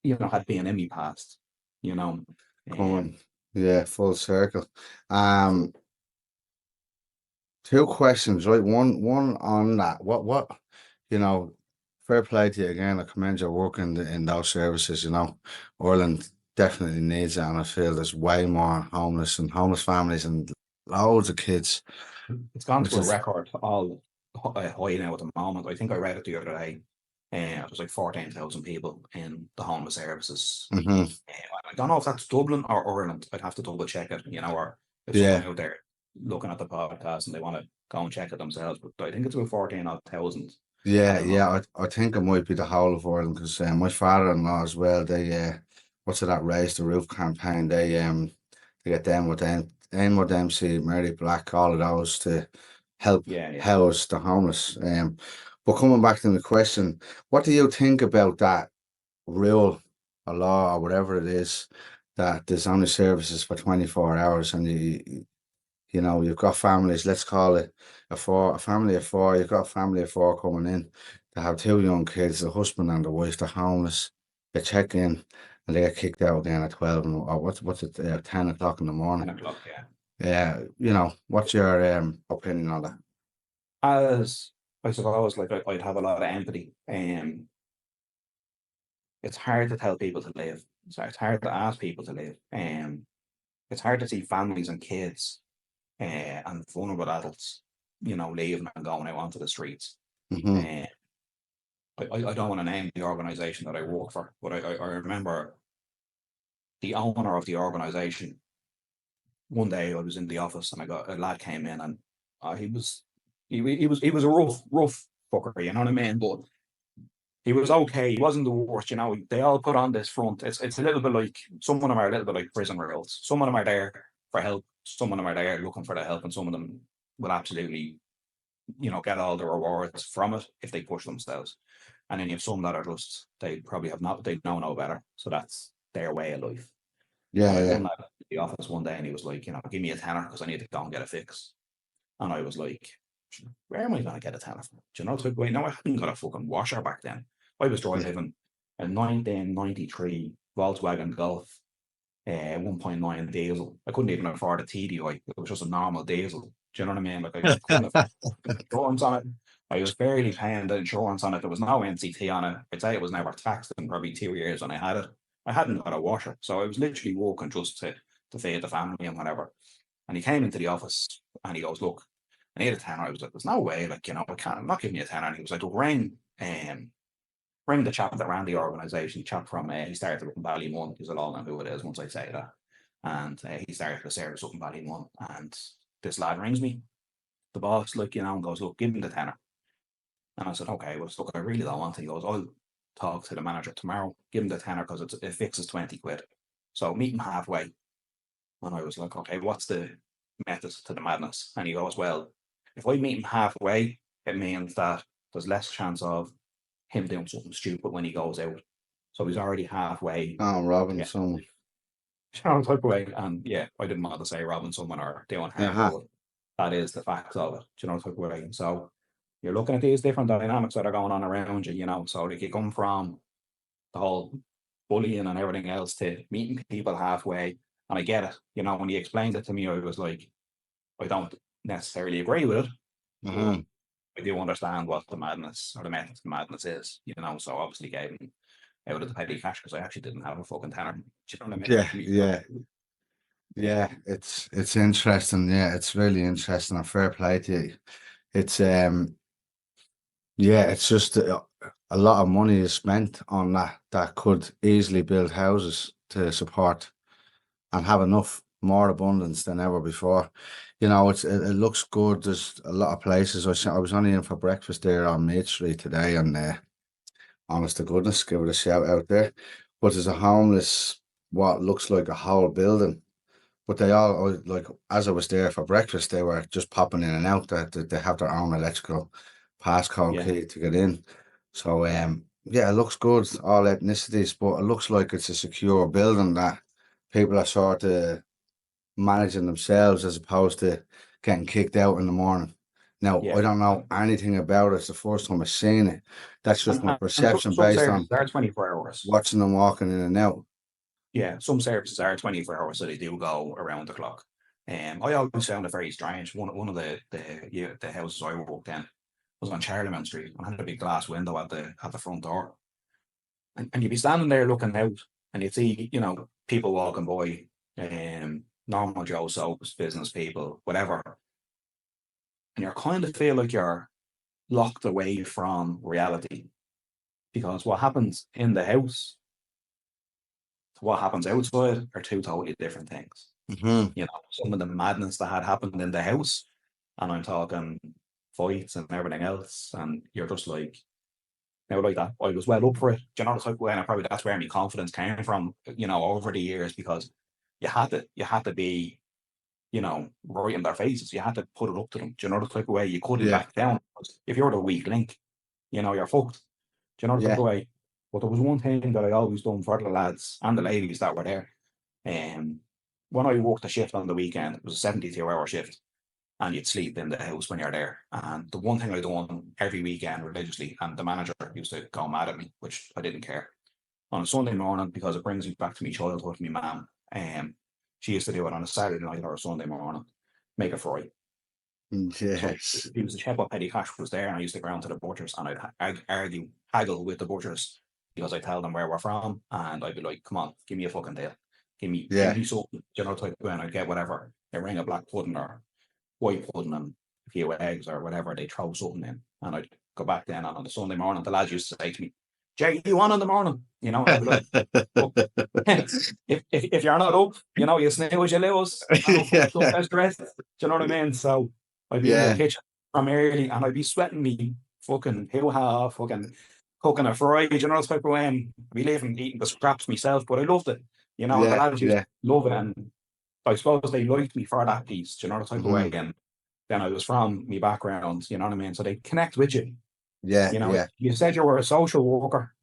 you know, had been in me past. You know, coming, yeah, full circle. Um, Two questions, right? One on that. What, you know, fair play to you again. I commend your work in those services, you know. Ireland definitely needs it, and I feel there's way more homeless and homeless families and loads of kids, It's gone which to a is record all high now at the moment. I think I read it the other day. It was like 14,000 people in the homeless services. mhm. I don't know if that's Dublin or Ireland. I'd have to double check it, or if someone Yeah, out there looking at the podcast and they want to go and check it themselves. But I think it's about 14,000 at yeah, the yeah. moment. I think it might be the whole of Ireland because my father-in-law as well. They what's it, that Raise the Roof campaign? They get them with them, with MC, Mary Black, all of those to help Yeah, yeah. house the homeless. But coming back to the question, what do you think about that rule or law or whatever it is that there's only services for 24 hours and you've got families, let's call it a family of four, you've got a family of four coming in. They have two young kids, the husband and the wife, they're homeless. They check in and they get kicked out again at 12 or what's it, 10 o'clock in the 10 morning. o'clock, yeah. Yeah, what's your opinion on that? As I suppose, like I'd have a lot of empathy. It's hard to tell people to live. So it's hard to ask people to live. It's hard to see families and kids and vulnerable adults, leaving and going out onto the streets. Hmm. Uh, I don't want to name the organisation that I work for, but I remember the owner of the organisation. One day I was in the office and I got a lad came in and he was he was a rough fucker, you know what I mean? But he was okay. He wasn't the worst, They all put on this front. It's a little bit like some of them are a little bit like prison rules. Some of them are there for help. Some of them are there looking for the help, and some of them will absolutely, get all the rewards from it if they push themselves. And then you have some that are just they probably have not they know no better. So that's their way of life. And Yeah, I had yeah. one lad at the office one day and he was like, give me a tenner because I need to go and get a fix. And I was like, where am I going to get a tenner from? Do you know, it's like, wait, no, I hadn't got a fucking washer back then. I was Yeah. driving a 1993 Volkswagen Golf, 1.9 diesel. I couldn't even afford a TDI. It was just a normal diesel. Do you know what I mean? Like I couldn't afford insurance on it. I was barely paying the insurance on it. There was no NCT on it. I'd say it was never taxed in probably 2 years when I had it. I hadn't got a washer. So I was literally working just to feed the family and whatever. And he came into the office and he goes, look, I need a tenner. I was like, there's no way, like, I'm not giving you a tenner. And he was like, look, ring the chap that ran the organisation, chap from, he started with Ballymun, because I'll all know who it is once I say that. And he started the service up in Ballymun. And this lad rings me, the boss, like, and goes, look, give him the tenner. And I said, okay, well, look, I really don't want to. He goes, I'll talk to the manager tomorrow, give him the tenner because it fixes 20 quid. So meet him halfway. And I was like, okay, what's the method to the madness? And he goes, well, if I meet him halfway, it means that there's less chance of him doing something stupid when he goes out. So he's already halfway Oh, to robbing get someone. type of way. And yeah, I didn't want to say robbing someone or doing harm, Uh-huh. but that is the facts of it, type of way. And so you're looking at these different dynamics that are going on around you, So like you come from the whole bullying and everything else to meeting people halfway. And I get it. When he explained it to me, I was like, I don't necessarily agree with it, but Uh-huh. I do understand what the madness or the method to madness is, So obviously gave him out of the petty cash because I actually didn't have a fucking tenner. Do you know what I mean? Yeah, yeah. Yeah, it's interesting. Yeah, it's really interesting and fair play to you. It's yeah, it's just a lot of money is spent on that could easily build houses to support and have enough more abundance than ever before. It looks good. There's a lot of places. I was only in for breakfast there on Main Street today, and honest to goodness, give it a shout out there. But there's a homeless, what looks like a whole building. But they all, like, as I was there for breakfast, they were just popping in and out. That they have their own electrical passcode Yeah, key to get in. So, yeah, it looks good, all ethnicities, but it looks like it's a secure building that people are sort of managing themselves as opposed to getting kicked out in the morning. Now, I yeah. don't know anything about it. It's the first time I've seen it. That's just my And perception some based services on are 24 hours. watching them walking in and out. Yeah, some services are 24 hours, so they do go around the clock. I always found it very strange. One of the houses I worked in was on Charlemont Street and had a big glass window at the front door. And you'd be standing there looking out and you'd see, people walking by. normal Joe Soaps, business people, whatever. And you kind of feel like you're locked away from reality, because what happens in the house to what happens outside are two totally different things. Mm-hmm. You know, some of the madness that had happened in the house, and I'm talking fights and everything else, and you're just like, now, like that, I was well up for it. Do you know the type of way? And probably that's where my confidence came from, you know, over the years, because you had to be, you know, right in their faces. You had to put it up to them. Do you know the type of way? You couldn't Yeah, back down. If you're the weak link, you know, you're fucked. Do you know the type yeah. of way? But there was one thing that I always done for the lads and the ladies that were there. When I worked a shift on the weekend, it was a 72-hour shift, and you'd sleep in the house when you're there. And the one thing I done every weekend religiously, and the manager used to go mad at me, which I didn't care. On a Sunday morning, because it brings me back to my childhood, my mum, she used to do it on a Saturday night or a Sunday morning, make a fry. So Yes. he was a chef up Petty Cash was there, and I used to go around to the butchers, and I'd haggle with the butchers, because I tell them where we're from, and I'd be like, "Come on, give me a fucking deal, give Yeah. me something." You know, type when I get whatever, a ring of black pudding or white pudding and a few eggs or whatever, they throw something in, and I'd go back then on the Sunday morning. The lads used to say to me, "Jay, you on in the morning?" You know, and I'd be like, "Look, if you're not up, you know, you snooze, you lose. I don't Yeah. fucking best rest." Do you know what I mean? So I'd be in the Yeah. kitchen from early, and I'd be sweating me fucking hoo ha, fucking cooking a fry. Do you know, the type of way, and I'd be leaving eating the scraps myself, but I loved it. You know, and the Yeah. lads used to Yeah. love it, and I suppose they liked me for that piece. Do you know, the type of way, Mm-hmm. and then I was from me background. You know what I mean? So they connect with you. Yeah. You know, if Yeah. you said you were a social worker,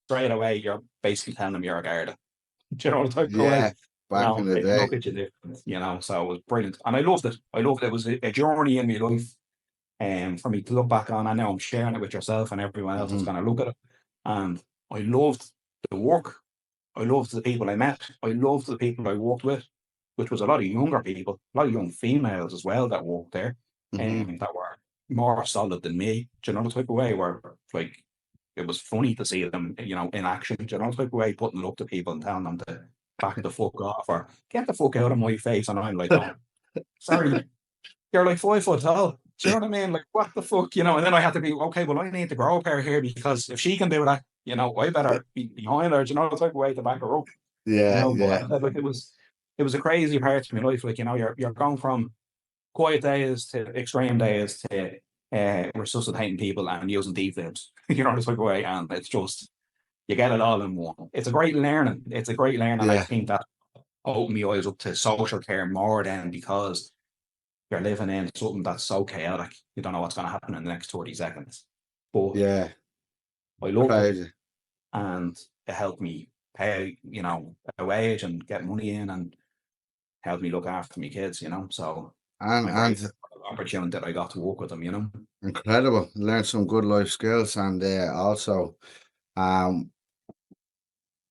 straight away you're basically telling them you're a Garda. Do you know, the type of way? Yeah. You Back in know, the they day. look at you different, you know, so it was brilliant. And I loved it. I loved it. It was a journey in my life, for me to look back on. I know I'm sharing it with yourself and everyone else that's Mm-hmm. going to look at it. And I loved the work. I loved the people I met. I loved the people I worked with, which was a lot of younger people, a lot of young females as well that worked there, Mm-hmm. that were more solid than me. Do you know, the type of way where, like, it was funny to see them, you know, in action. Do you know, the type of way putting it up to people and telling them to back the fuck off or get the fuck out of my face. And I'm like, "Oh, sorry, you're like 5 foot tall." Do you know what I mean? Like, what the fuck, you know? And then I had to be, okay, well, I need to grow up here, because if she can do that, you know, I better be behind her. Do you know, the type of way to back her up? You Yeah. know, Yeah. but like it was a crazy part of my life. Like, you know, you're going from quiet days to extreme days to resuscitating people and using defibs. You know, the type of way, and it's just you get it all in one. It's a great learning. It's a great learning. I Yeah. think that opened my eyes up to social care more than, because you're living in something that's so chaotic. You don't know what's going to happen in the next 30 seconds. But Yeah. I loved it, Crazy. and it helped me pay, you know, a wage and get money in, and helped me look after my kids, you know. So And I'm grateful and for the opportunity that I got to work with them, you know. incredible. Learn some good life skills and also um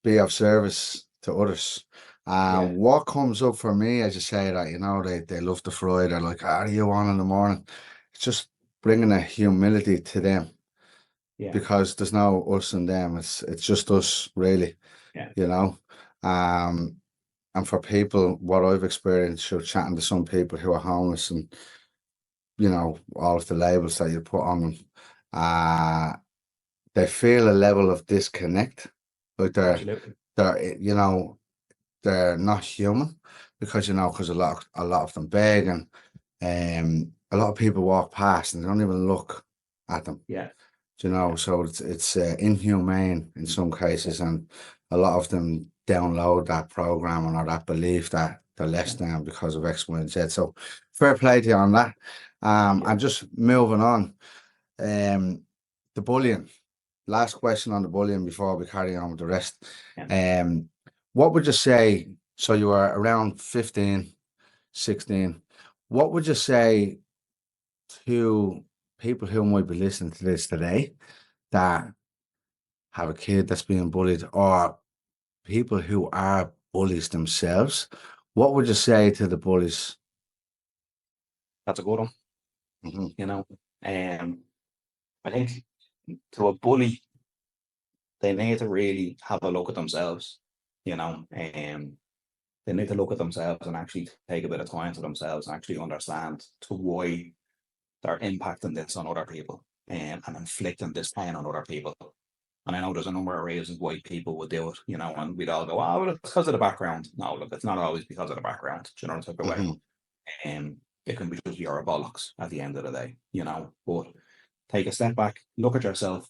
be of service to others. Yeah, What comes up for me, as you say, that you know they love the fry. They're like, "How are you on in the morning?" It's just bringing a humility to them yeah, because there's no us and them. It's just us, really. yeah, You know. Um, and for people, what I've experienced, chatting to some people who are homeless, and you know all of the labels that you put on them, uh, they feel a level of disconnect, like absolutely. you know they're not human because because a lot of them beg and a lot of people walk past and they don't even look at them. Yeah, yeah, So it's inhumane in some yeah, cases, and a lot of them download that programming or that belief that they're less yeah, than because of X, Y, and Z. So fair play to you on that. yeah, And just moving on, um, the bullying. Last question on the bullying before we carry on with the rest. yeah. Um, what would you say? So you were around 15, 16. What would you say to people who might be listening to this today that have a kid that's being bullied, or people who are bullies themselves? What would you say to the bullies? That's a good one, Hmm. you know. I think to a bully, they need to really have a look at themselves, you know. They need to look at themselves and actually take a bit of time to themselves and actually understand to why they're impacting this on other people, and inflicting this pain on other people. And I know there's a number of reasons why people would do it, and we'd all go, oh, well, it's because of the background. No, look, it's not always because of the background, do you know, the type of way. It can be just your bollocks at the end of the day, but take a step back, look at yourself,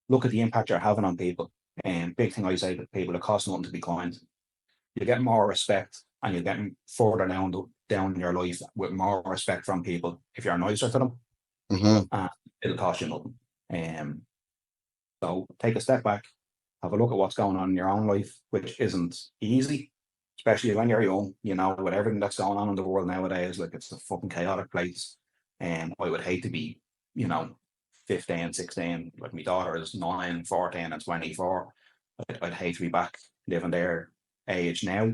look at the impact you're having on people. And big thing I say to people, it costs nothing to be kind. You get more respect, and you're getting further down your life with more respect from people if you're nicer to them, and it'll cost you nothing. So take a step back, have a look at what's going on in your own life, which isn't easy, especially when you're young, with everything that's going on in the world nowadays. Like, it's a fucking chaotic place. And I would hate to be, 15, 16, like my daughter is 9, 14 and 24. I'd hate to be back living their age now.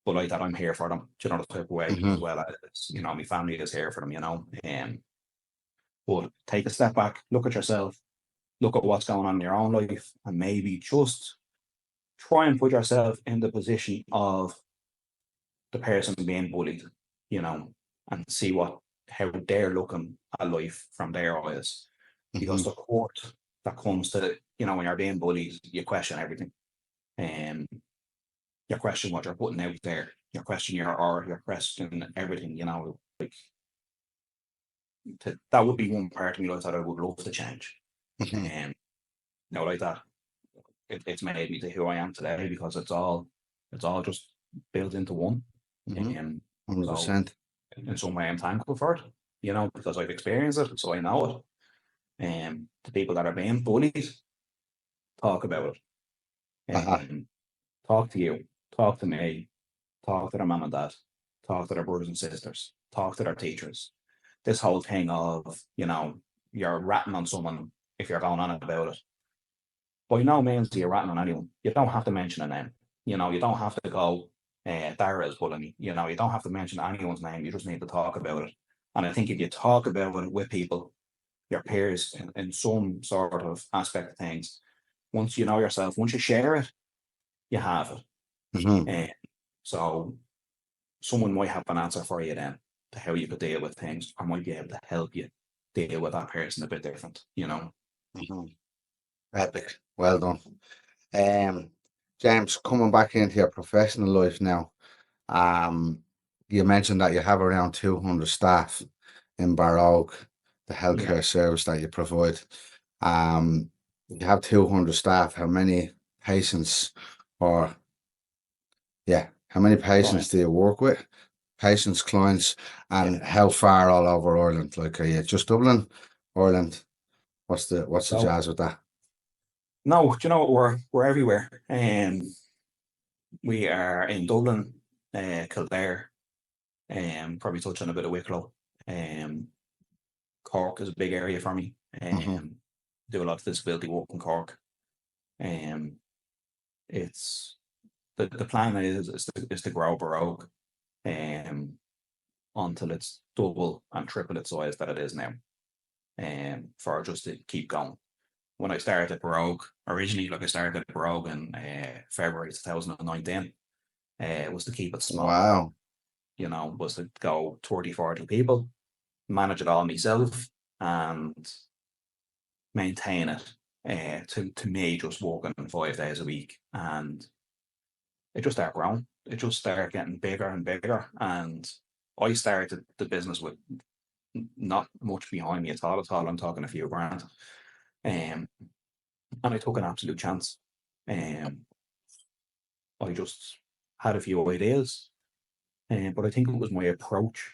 But like that, I'm here for them, the type of way as well as, my family is here for them, but take a step back, look at yourself, look at what's going on in your own life, and maybe just try and put yourself in the position of the person being bullied, and see how they're looking at life from their eyes. Because the court that comes to, when you're being bullied, you question everything. You question what you're putting out there. You question you're questioning everything, like that would be one part of me that I would love to change. Like that. It's made me to who I am today, because it's all just built into one. 100%. In some way I'm thankful for it, because I've experienced it, so I know it. The people that are being bullied, talk about it. Talk to you, talk to me, talk to their mum and dad, talk to their brothers and sisters, talk to their teachers. This whole thing of, you're ratting on someone if you're going on about it. By no means do you ratting on anyone. You don't have to mention a name. You don't have to go, Dara is bullying me. You don't have to mention anyone's name. You just need to talk about it. And I think if you talk about it with people, your peers, in some sort of aspect of things, once you know yourself, once you share it, you have it. So someone might have an answer for you then to how you could deal with things, or might be able to help you deal with that person a bit different. Epic. Well done. James, coming back into your professional life now, you mentioned that you have around 200 staff in Barróg, the healthcare service that you provide. You have 200 staff. How many patients, how many patients do you work with? Patients, clients, and how far all over Ireland? Like, are you just Dublin, Ireland? What's the jazz with that? No, do you know what? We're everywhere. We are in Dublin, Kildare, probably touching a bit of Wicklow. Cork is a big area for me. Do a lot of disability work in Cork. It's the plan is to grow Barróg until it's double and triple its size that it is now. For just to keep going. When I started Barróg, originally, I started Barróg in February 2019, it was to keep it small. Wow. Was to go 30, 40 people, manage it all myself, and maintain it. To me, just working 5 days a week, and it just started growing. It just started getting bigger and bigger, and I started the business with not much behind me at all. I'm talking a few grand. And I took an absolute chance. I just had a few ideas, but I think it was my approach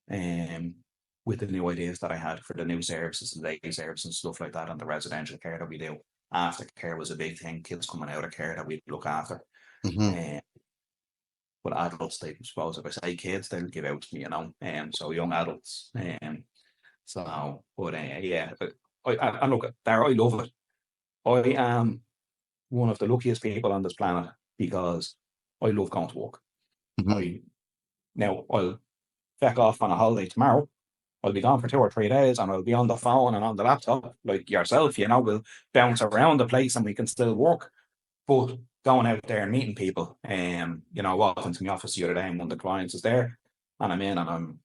with the new ideas that I had for the new services, the day services and stuff like that, and the residential care that we do. Aftercare was a big thing, kids coming out of care that we look after. But adults, I suppose, if I say kids, they'll give out to me, so young adults. I look, Dara, I love it. I am one of the luckiest people on this planet because I love going to work. I'll feck off on a holiday tomorrow. I'll be gone for 2 or 3 days, and I'll be on the phone and on the laptop like yourself. We'll bounce around the place and we can still work. But going out there and meeting people. You know, I walked into my office the other day and one of the clients is there, and I'm in and I'm,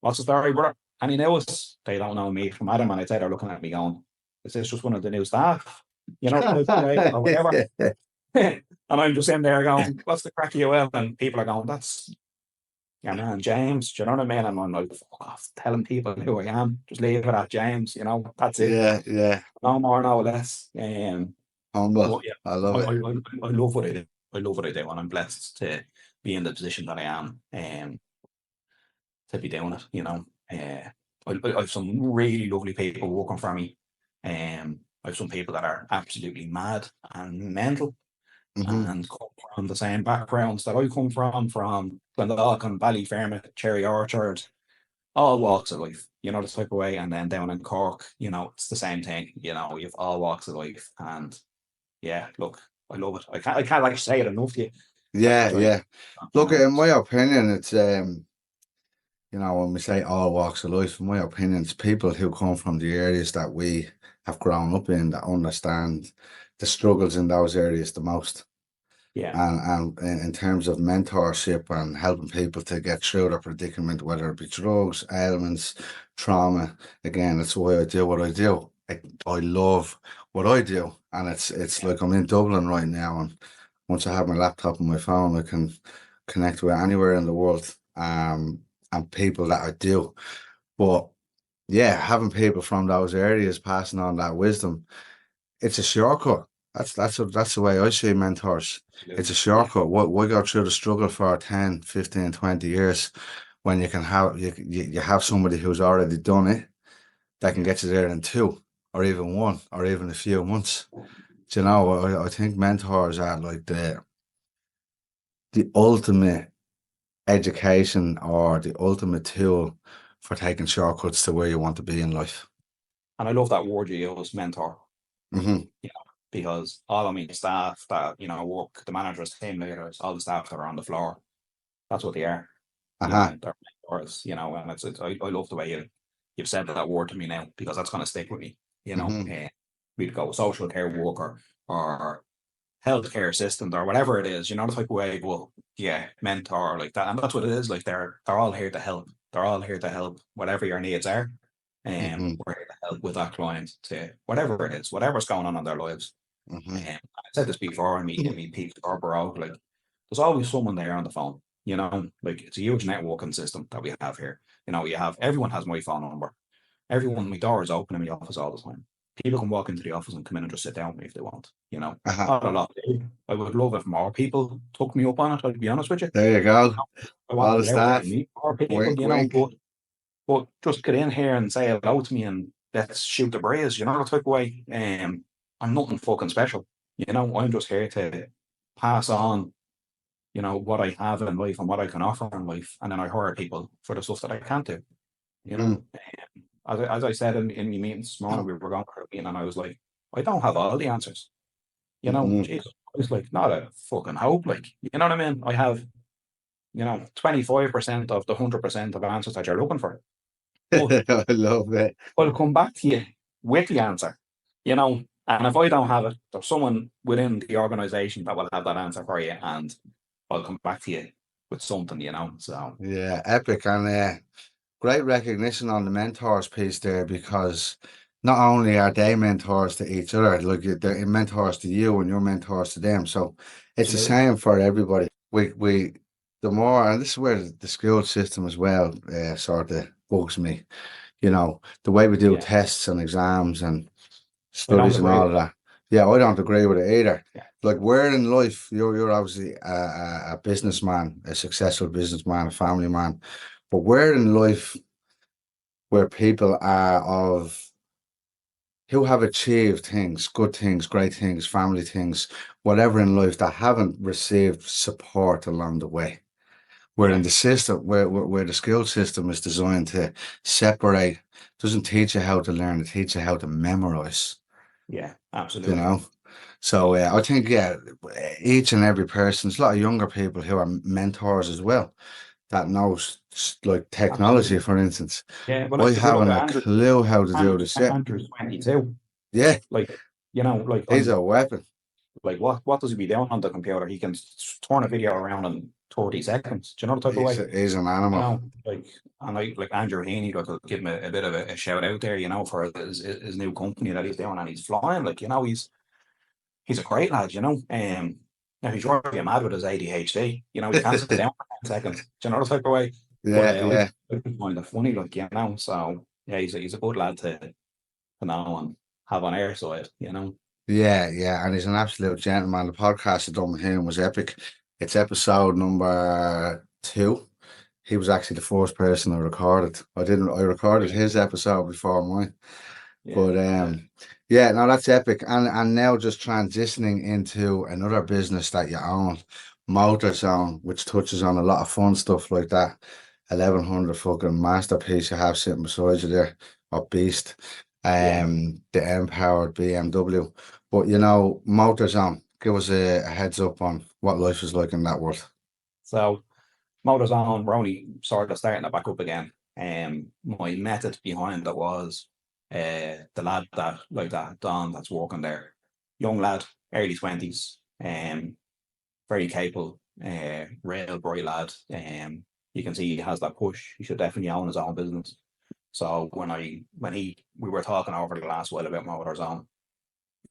what's the story, brother? And he knows they don't know me from Adam, and I'd say they're looking at me going, is this just one of the new staff? You know, type of way, or whatever. And I'm just in there going, what's the crack of you well? And people are going, that's your man, James. Do you know what I mean? And I'm like, fuck off, telling people who I am. Just leave it at James, you know, that's it. Yeah. No more, no less. Humble. But yeah, I love it. I love what I do. I love what I do, and I'm blessed to be in the position that I am, to be doing it. You know, I have some really lovely people working for me. I have some people that are absolutely mad and mental, Hmm. and come from the same backgrounds that I come from Glendalough, Ballyfermot, Cherry Orchard, all walks of life, you know, the type of way. And then down in Cork, you know, it's the same thing, you know, you've all walks of life. And yeah, look, I love it. I can't like say it enough to you. Like Yeah, that's right. yeah. You Look, know, in my opinion, it's you know, when we say all walks of life, in my opinion, it's people who come from the areas that we have grown up in that understand the struggles in those areas the most. yeah, And in terms of mentorship and helping people to get through their predicament, whether it be drugs, ailments, trauma, again, that's why I do what I do. I love what I do, and it's yeah, like I'm in Dublin right now, and once I have my laptop and my phone, I can connect with anywhere in the world, and people that I do. But yeah, having people from those areas passing on that wisdom, it's a shortcut. That's the way I see mentors. It's a absolutely. Yeah, shortcut. Why go through the struggle for 10, 15, 20 years when you can have you have somebody who's already done it that can yeah, get you there in 2 or even 1 or even a few months. Do you know, I think mentors are like the ultimate education or the ultimate tool for taking shortcuts to where you want to be in life. and I love that word you use, mentor. Hmm. You know, because all of my staff that you know work, the managers, team leaders, all the staff that are on the floor, that's what they are. You Uh-huh. know, they're mentors. You know, and I love the way you've said that word to me now because that's going to stick with me. You know, Hmm. we'd go social care worker or healthcare assistant or whatever it is. You know, the type of way. Well, yeah, mentor like that, and that's what it is. Like they're all here to help. They're all here to help whatever your needs are. Hmm. We're here to help with that client to whatever it is, whatever's going on in their lives. Hmm. I said this before in me peak or Barróg, like there's always someone there on the phone. You know, like it's a huge networking system that we have here. You know, you have everyone has my phone number. Everyone, my door is open in my office all the time. People can walk into the office and come in and just sit down with me if they want. You know, Uh-huh. not a lot. I would love if more people took me up on it. I'll be honest with you. There you You go. know, I want All to the get out there and staff. meet more people. Wink, You know, wink. but just get in here and say hello to me and let's shoot the breeze. You know, the type of way. I'm nothing fucking special. You know, I'm just here to pass on, you know, what I have in life and what I can offer in life, and then I hire people for the stuff that I can't do. You know, Hmm. as I said in my meeting this morning, we were going for a meeting, and I was like, I don't have all the answers. You know, Hmm. Jesus, it's like not a fucking hope. Like, you know what I mean? I have, you know, 25% of the 100% of answers that you're looking for, but I love it. I'll come back to you with the answer. You know, and if I don't have it, there's someone within the organization that will have that answer for you, and I'll come back to you with something. You know, so Yeah, epic. And great recognition on the mentors piece there, because not only are they mentors to each other, like they're mentors to you and you're mentors to them. So it's the absolutely, same for everybody. The more, and this is where the school system as well sort of bugs me. You know, the way we do yeah, tests and exams and I don't studies and agree all with of it. that. Yeah, I don't agree with it either. Yeah, Like, where in life you're obviously a businessman, a successful businessman, a family man, but where in life where people are of who have achieved things, good things, great things, family things, whatever in life, that haven't received support along the way. Where in yeah, the system, where the school system is designed to separate, doesn't teach you how to learn, it teaches you how to memorize. yeah, You absolutely. know. So I think, yeah, each and every person, there's a lot of younger people who are mentors as well that knows, like technology, Absolutely. for instance. Yeah, well, I like if you look haven't a at Andrew, clue how to do this yet. Andrew's 22. Yeah, Like, you know, like he's a weapon. Like what does he be doing on the computer? He can turn a video around in 30 seconds. Do you know the type of way? He's an animal. Like, and like Andrew Heaney, like, I'll give him a bit of a shout out there, for his new company that he's doing, and he's flying. Like, he's a great lad, now he's really mad with his ADHD. He can't sit down for 10 seconds. Do you know the type of way? But Yeah, yeah, I find it funny, like, so yeah, he's a good lad to know and have on air side. yeah, yeah. And he's an absolute gentleman. The podcast I done with him was epic. It's episode number 2. He was actually the first person I recorded. I recorded his episode before mine. Yeah, But yeah. yeah, no, that's epic. And now just transitioning into another business that you own, Motor Zone, which touches on a lot of fun stuff like that. 1100 fucking masterpiece you have sitting beside you there, or beast. Yeah. The empowered BMW. But Motor Zone, give us a heads up on what life is like in that world. So motors on, we're only sort of starting it back up again. My method behind it was the lad that Don that's working there, young lad, early 20s, very capable, real bright lad. You can see he has that push. He should definitely own his own business. So we were talking over the last while about Motors On,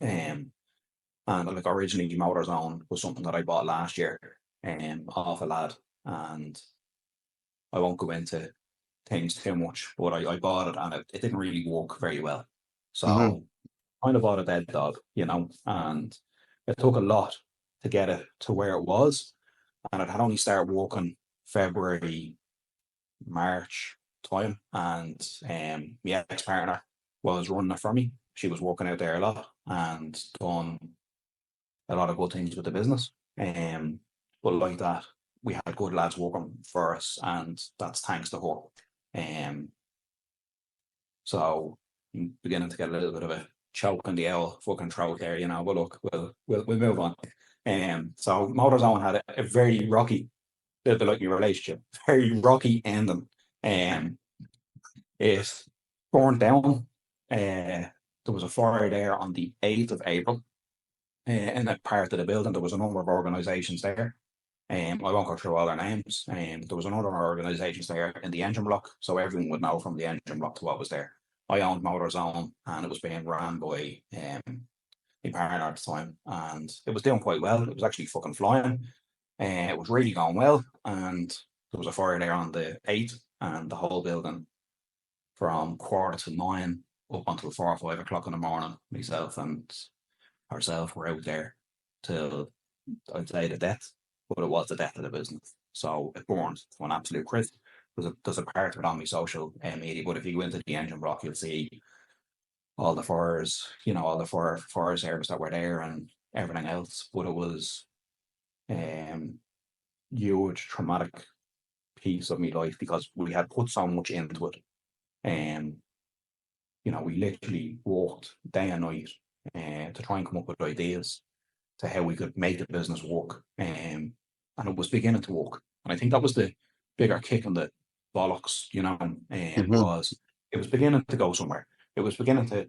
and like originally Motors On was something that I bought last year, off a lad, and I won't go into things too much, but I bought it and it didn't really work very well. Mm-hmm. So kind of bought a dead dog, and it took a lot to get it to where it was. And it had only started working February, March time. And my ex partner was running it for me. She was working out there a lot and done a lot of good things with the business. But like that, we had good lads working for us, and that's thanks to her. So I'm beginning to get a little bit of a choke in the owl fucking throat there, But look, we'll move on. So Motorzone had a very rocky, bit like my relationship, very rocky ending. It burned down. There was a fire there on the 8th of April. In that part of the building, there was a number of organisations there. I won't go through all their names. There was another organisations there in the engine block, so everyone would know from the engine block to what was there. I owned Motorzone, and it was being ran by my partner at the time, and it was doing quite well. It was actually fucking flying. It was really going well, and there was a fire there on the 8th, and the whole building from 8:45 up until 4 or 5 o'clock in the morning, myself and herself were out there till, I'd say, the death, but it was the death of the business. So it burned to an absolute crisp. There's a part of it on my social media, but if you go into the engine block, you'll see all the fires, all the fire service that were there and everything else. But it was huge traumatic piece of my life because we had put so much into it. We literally worked day and night to try and come up with ideas to how we could make the business work. And it was beginning to work. And I think that was the bigger kick in the bollocks, Mm-hmm. was it was beginning to go somewhere. It was beginning to,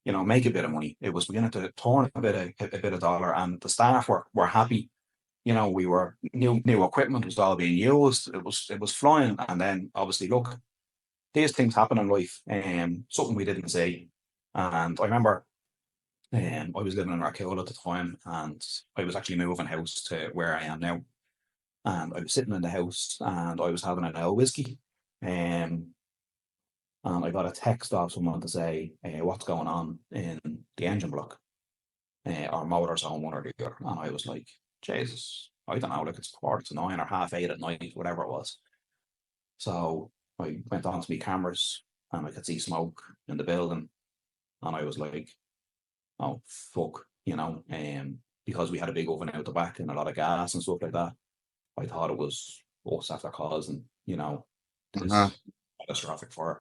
make a bit of money. It was beginning to turn a bit of dollar, and the staff were happy. We were new equipment was all being used. It was flying. And then obviously, look, these things happen in life. Something we didn't see. And I remember I was living in Rackhill at the time, and I was actually moving house to where I am now. And I was sitting in the house, and I was having an ale whiskey. And I got a text off someone to say, what's going on in the engine block, or motors on one or the other. And I was like, Jesus, I don't know, like it's 9:15 or 8:30 at night, whatever it was. So I went on to my cameras, and I could see smoke in the building. And I was like, oh, fuck, because we had a big oven out the back and a lot of gas and stuff like that. I thought it was us after causing, Uh-huh. this catastrophic fire.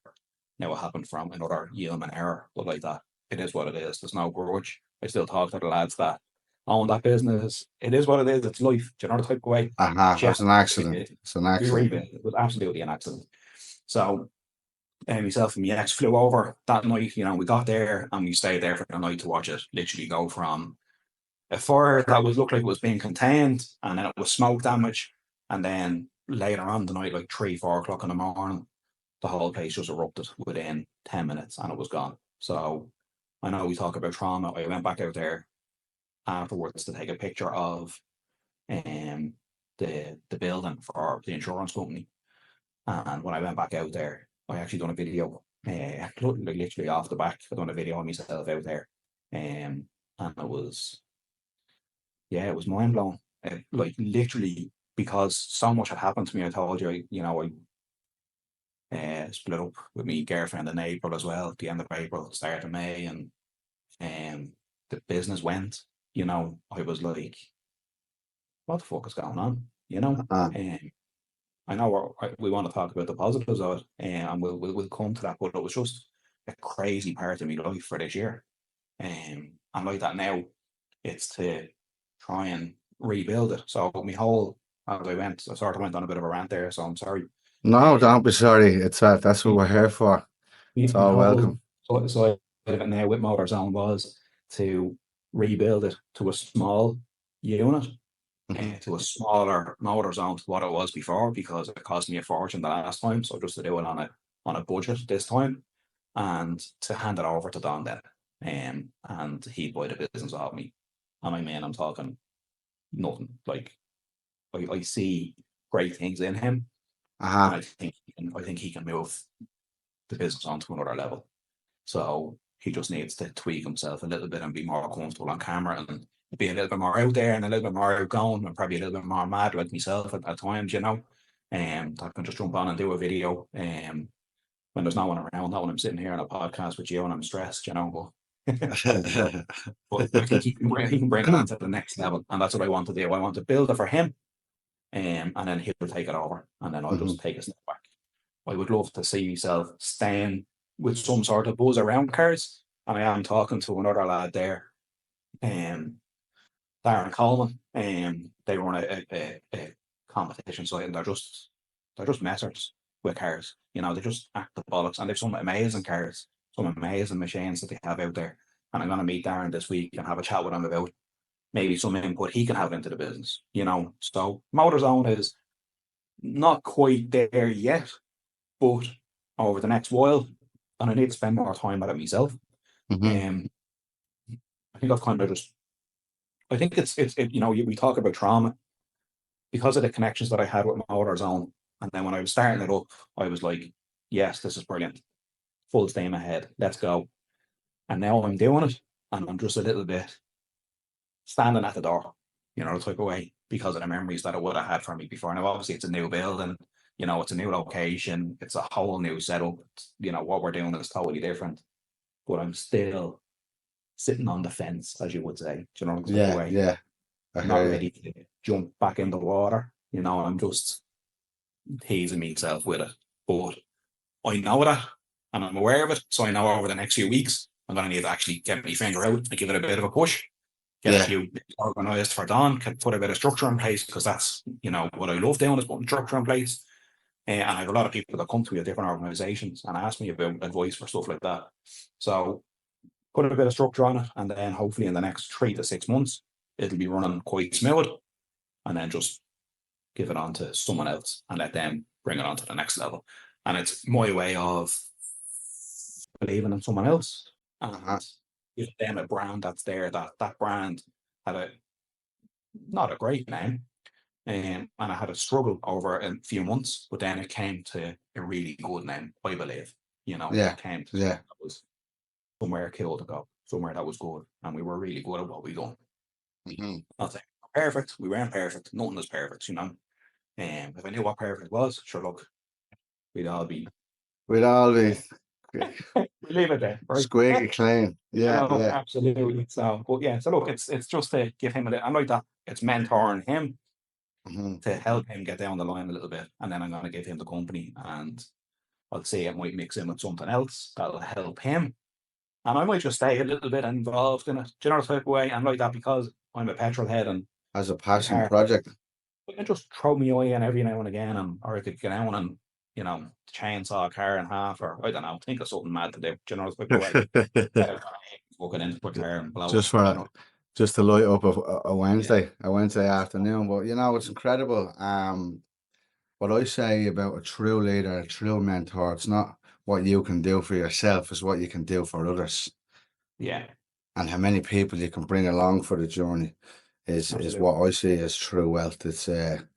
Now it happened from another human error, but like that, it is what it is. There's no grudge. I still talk to the lads that own that business. It is what it is. It's life. Do you know the type of way? Uh-huh. It Yeah, was an accident. It's an we accident. rebuilt. It was absolutely an accident. So myself and my ex flew over that night. We got there and we stayed there for the night to watch it literally go from a fire that was looked like it was being contained, and then it was smoke damage, and then later on the night, like 3, 4 o'clock in the morning, the whole place just erupted within 10 minutes, and it was gone. So I know we talk about trauma. I went back out there afterwards to take a picture of um the building for the insurance company, and when I went back out there, I actually done a video, like literally off the back. I done a video of myself out there, and it was, yeah, it was mind blowing. Like literally, because so much had happened to me. I told you, I split up with my girlfriend in April as well, at the end of April, start of May, and the business went. I was like, what the fuck is going on? Uh, I know we want to talk about the positives of it, and we'll come to that, but it was just a crazy part of my life for this year. And like that now, it's to try and rebuild it. So my whole, as I sort of went on a bit of a rant there, so I'm sorry. no, Um, don't be sorry. It's that's what my, we're here for. It's my all whole welcome. side of it now with Motorzone was to rebuild it to a small unit, Mhm. to a smaller Motorzone to what it was before, because it cost me a fortune the last time. So just to do it on a budget this time, and to hand it over to Don then, and he buy the business off me. And I mean, I'm talking nothing. Like I see great things in him, and Uh-huh. I think he can move the business onto another level. So he just needs to tweak himself a little bit and be more comfortable on camera, and be a little bit more out there and a little bit more outgoing, and probably a little bit more mad like myself at times, that can just jump on and do a video when there's no one around, not when I'm sitting here on a podcast with you and I'm stressed, but I think he can bring it on to the next level, and that's what I want to do. I want to build it for him, and then he'll take it over, and then I'll Mhm. just take a step back. I would love to see myself staying with some sort of buzz around cars. And I am talking to another lad there, um, Darren Coleman, they run a competition site, and they're just messers with cars. They just act the bollocks, and they've some amazing cars, some amazing machines that they have out there. And I'm going to meet Darren this week and have a chat with him about maybe some input he can have into the business. So Motorzone is not quite there yet, but over the next while, and I need to spend more time at it myself. Mhm. Um, I think I've kind of just, I think we talk about trauma because of the connections that I had with Motorzone, and then when I was starting it up, I was like, yes, this is brilliant, full steam ahead, let's go. And now I'm doing it, and I'm just a little bit standing at the door, the type of way, because of the memories that it would have had for me before. Now, obviously, it's a new building, it's a new location, it's a whole new setup. What we're doing is totally different, but I'm still sitting on the fence, as you would say, the type of Yeah, way, yeah. I not hear you. ready to jump back in the water. I'm just teasing myself with it. But I know that, and I'm aware of it. So I know over the next few weeks, I'm going to need to actually get my finger out and give it a bit of a push, get a Yeah. few organised for Don, put a bit of structure in place, because that's, what I love doing is putting structure in place. And I have a lot of people that come to me at different organisations and ask me about advice for stuff like that. So put a bit of structure on it, and then hopefully in the next 3 to 6 months, it'll be running quite smooth, and then just give it on to someone else and let them bring it on to the next level. And it's my way of believing in someone else Uh-huh. and give them a brand that's there. That brand had not a great name, and I had a struggle over a few months, but then it came to a really good name, I believe. Yeah. It came to something Yeah. that was somewhere cool to go, somewhere that was good, and we were really good at what we done. Mhm. Not saying perfect, we weren't perfect, nothing was perfect. If I knew what perfect was, sure, look, we'd all be We'd all be we leave it there, right? squeaky clean. Yeah, yeah. Absolutely. So, but yeah, so look, it's just to give him a little, and like that, it's mentoring him Mhm. to help him get down the line a little bit, and then I'm going to give him the company, and I'll say it might mix in with something else that'll help him, and I might just stay a little bit involved in it, type of way, and like that, because I'm a petrol head and As a the passion car, project. I can just throw me eye in every now and again, or I could get down and chainsaw a car in half, or I don't know, think of something mad to do, type of way. Fucking into a car and blow it. Just for just to light up a Wednesday afternoon. But it's incredible. What I say about a true leader, a true mentor, it's not what you can do for yourself, it's what you can do for others. Yeah, And how many people you can bring along for the journey is absolutely. what I see as true wealth. It's in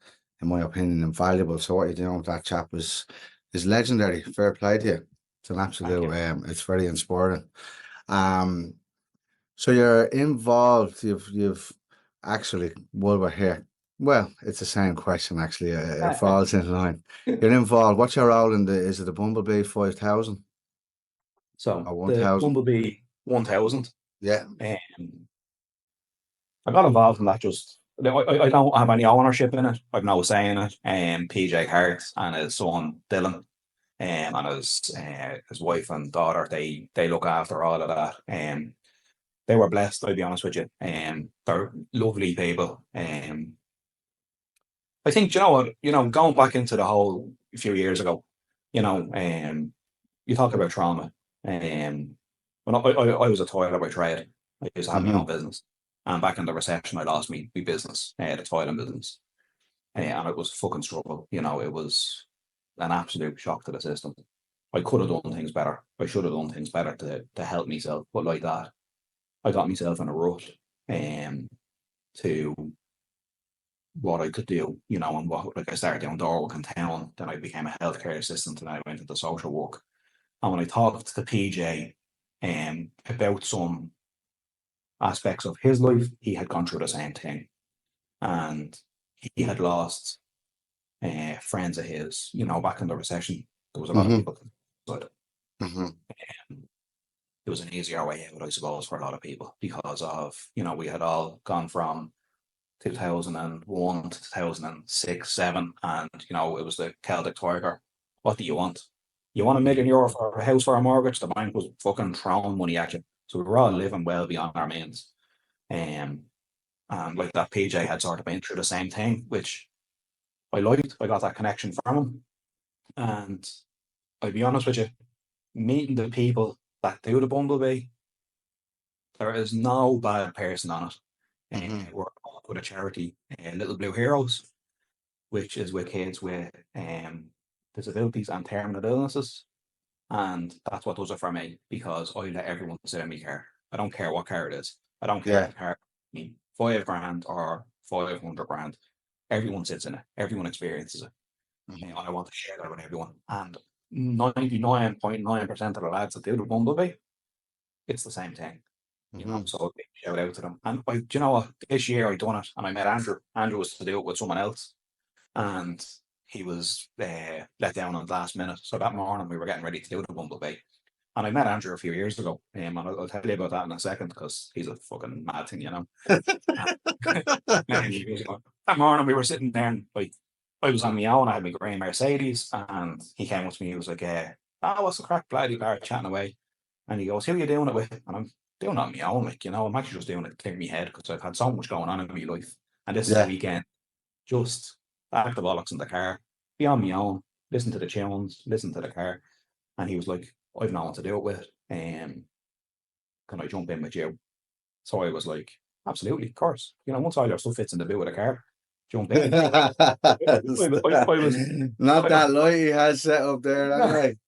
my opinion, invaluable. So what you're doing with that chap is legendary. Fair play to you. It's an absolute it's very inspiring. So you're involved, you've actually, while we're here, well, it's the same question actually, it falls in line. You're involved, what's your role in is it the Bumblebee 5000 So or the 1000? Bumblebee 1000, Yeah. I got involved in that I don't have any ownership in it. I've no say in it. PJ Hart and his son Dylan, and his wife and daughter, they look after all of that. They were blessed, I'll be honest with you. They're lovely people. I think, going back into the whole a few years ago, you talk about trauma. When I was a toiler by trade, I used to have my own business. And back in the recession, I lost my business, the toiling business. And it was fucking struggle. It was an absolute shock to the system. I could have done things better. I should have done things better to help myself. But like that, I got myself in a rut to what I could do, and like I started doing door work in town, then I became a healthcare assistant, and I went into social work. And when I talked to PJ about some aspects of his life, he had gone through the same thing. And he had lost friends of his, back in the recession. There was a lot of people suicide. It was an easier way out, I suppose, for a lot of people because of, we had all gone from 2001 to 2006, 7, and, it was the Celtic Tiger. What do you want? You want €1 million for a house for a mortgage? The bank was fucking throwing money at you. So we were all living well beyond our means. And like that, PJ had sort of been through the same thing, which I liked. I got that connection from him. And I'll be honest with you, meeting the people that do the Bumblebee, there is no bad person on it. We're all with a charity, Little Blue Heroes, which is with kids with disabilities and terminal illnesses. And that's what does it for me, because I let everyone sit in my car. I don't care what car it is. I don't care if the car costs $5,000 or 500 grand. Everyone sits in it. Everyone experiences it. And I want to share that with everyone. And 99.9% of the lads that do the Bumblebee, it's the same thing. So a big shout out to them. And do you know what? This year I done it, and I met Andrew. Andrew was to do it with someone else, and he was let down on the last minute. So that morning we were getting ready to do the Bumblebee, and I met Andrew a few years ago. And I'll tell you about that in a second, because he's a fucking mad thing, That morning we were sitting there, and I was on my own. I had my grey Mercedes, and he came up to me. He was like, what's the crack, bloody bar, chatting away. And he goes, who are you doing it with? And I'm doing it on my own, I'm actually just doing it to clear my head, because I've had so much going on in my life. And this is the weekend. Just back the bollocks in the car, be on my own, listen to the tunes, listen to the car. And he was like, I've no one to do it with. Can I jump in with you? So I was like, absolutely, of course. Once all your stuff fits in the boot of the car, jump in. Not that light he has set up there, anyway.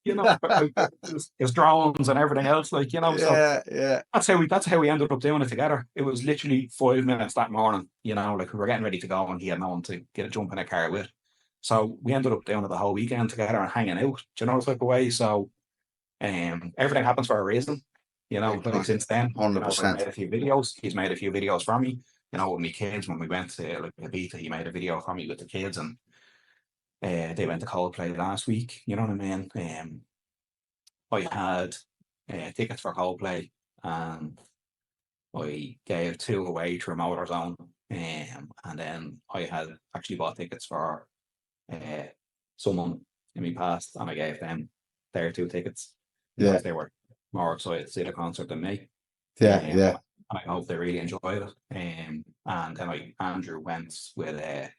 His drones and everything else, so that's how we ended up doing it together. It was literally 5 minutes that morning, we were getting ready to go, and he had no one to get a jump in a car with. So we ended up doing it the whole weekend together and hanging out, type of way. So everything happens for a reason, since then. 100%. Made a few videos. He's made a few videos for me. With my kids, when we went to Ibiza, he made a video for me with the kids, and they went to Coldplay last week. You know what I mean? I had tickets for Coldplay, and I gave 2 away through Motorzone, and then I had actually bought tickets for someone in my past, and I gave them their 2 tickets because they were more excited to see the concert than me. And I hope they really enjoyed it. And then Andrew went with a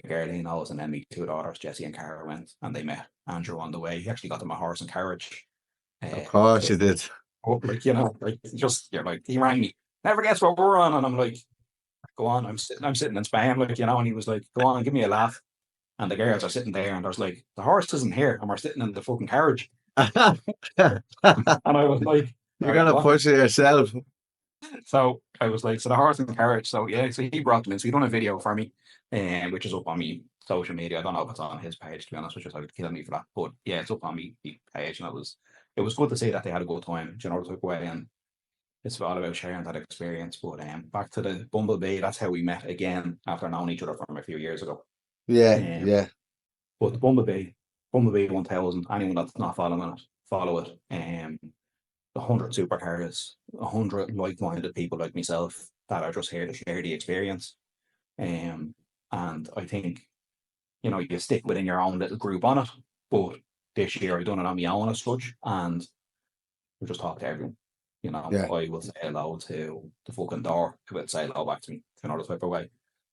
girl he knows, and then my 2 daughters, Jessie and Cara, went, and they met Andrew on the way. He actually got them a horse and carriage. Of course you did. He rang me never guess what we're on. And I'm like, go on, I'm sitting in Spain, like, and he was like, go on, give me a laugh. And the girls are sitting there, and there's like, the horse isn't here, and we're sitting in the fucking carriage. You're And I was like, right, gonna what? push it yourself. So I was like, so the horse and carriage. So yeah, so he brought them in. So he done a video for me, which is up on me social media. I don't know if it's on his page, to be honest, which is I would kill me for that. But yeah, it's up on me page, and it was good to see that they had a good time, the type of way. And it's all about sharing that experience. But back to the Bumblebee, that's how we met again after knowing each other from a few years ago. Yeah, Um, yeah, but the Bumblebee 1000, anyone that's not following it, follow it. 100 supercars, 100 like-minded people like myself that are just here to share the experience. And I think, you stick within your own little group on it. But this year I've done it on my own as such, and we just talk to everyone. yeah. I will say hello to the fucking door who will say hello back to me, the type of way.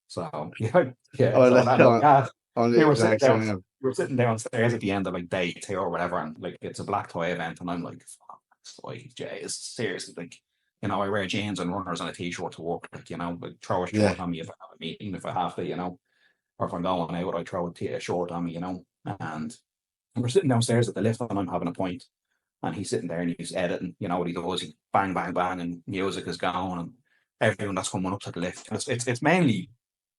So yeah, yeah. Oh, So that like, on the we were sitting exact down, same. we were sitting downstairs at the end of like day 2 or whatever, and like it's a black tie event, and I'm like, fuck, like Jay is seriously like, I wear jeans and runners and a t-shirt to work, like like throw a Yeah, shirt on me if I have a meeting, if I have to, or if I'm going out, I throw a shirt on me, and we're sitting downstairs at the lift, and I'm having a point, and he's sitting there and he's editing, what he does, he bang, bang, bang, and music is going, and everyone that's coming up to the lift. It's mainly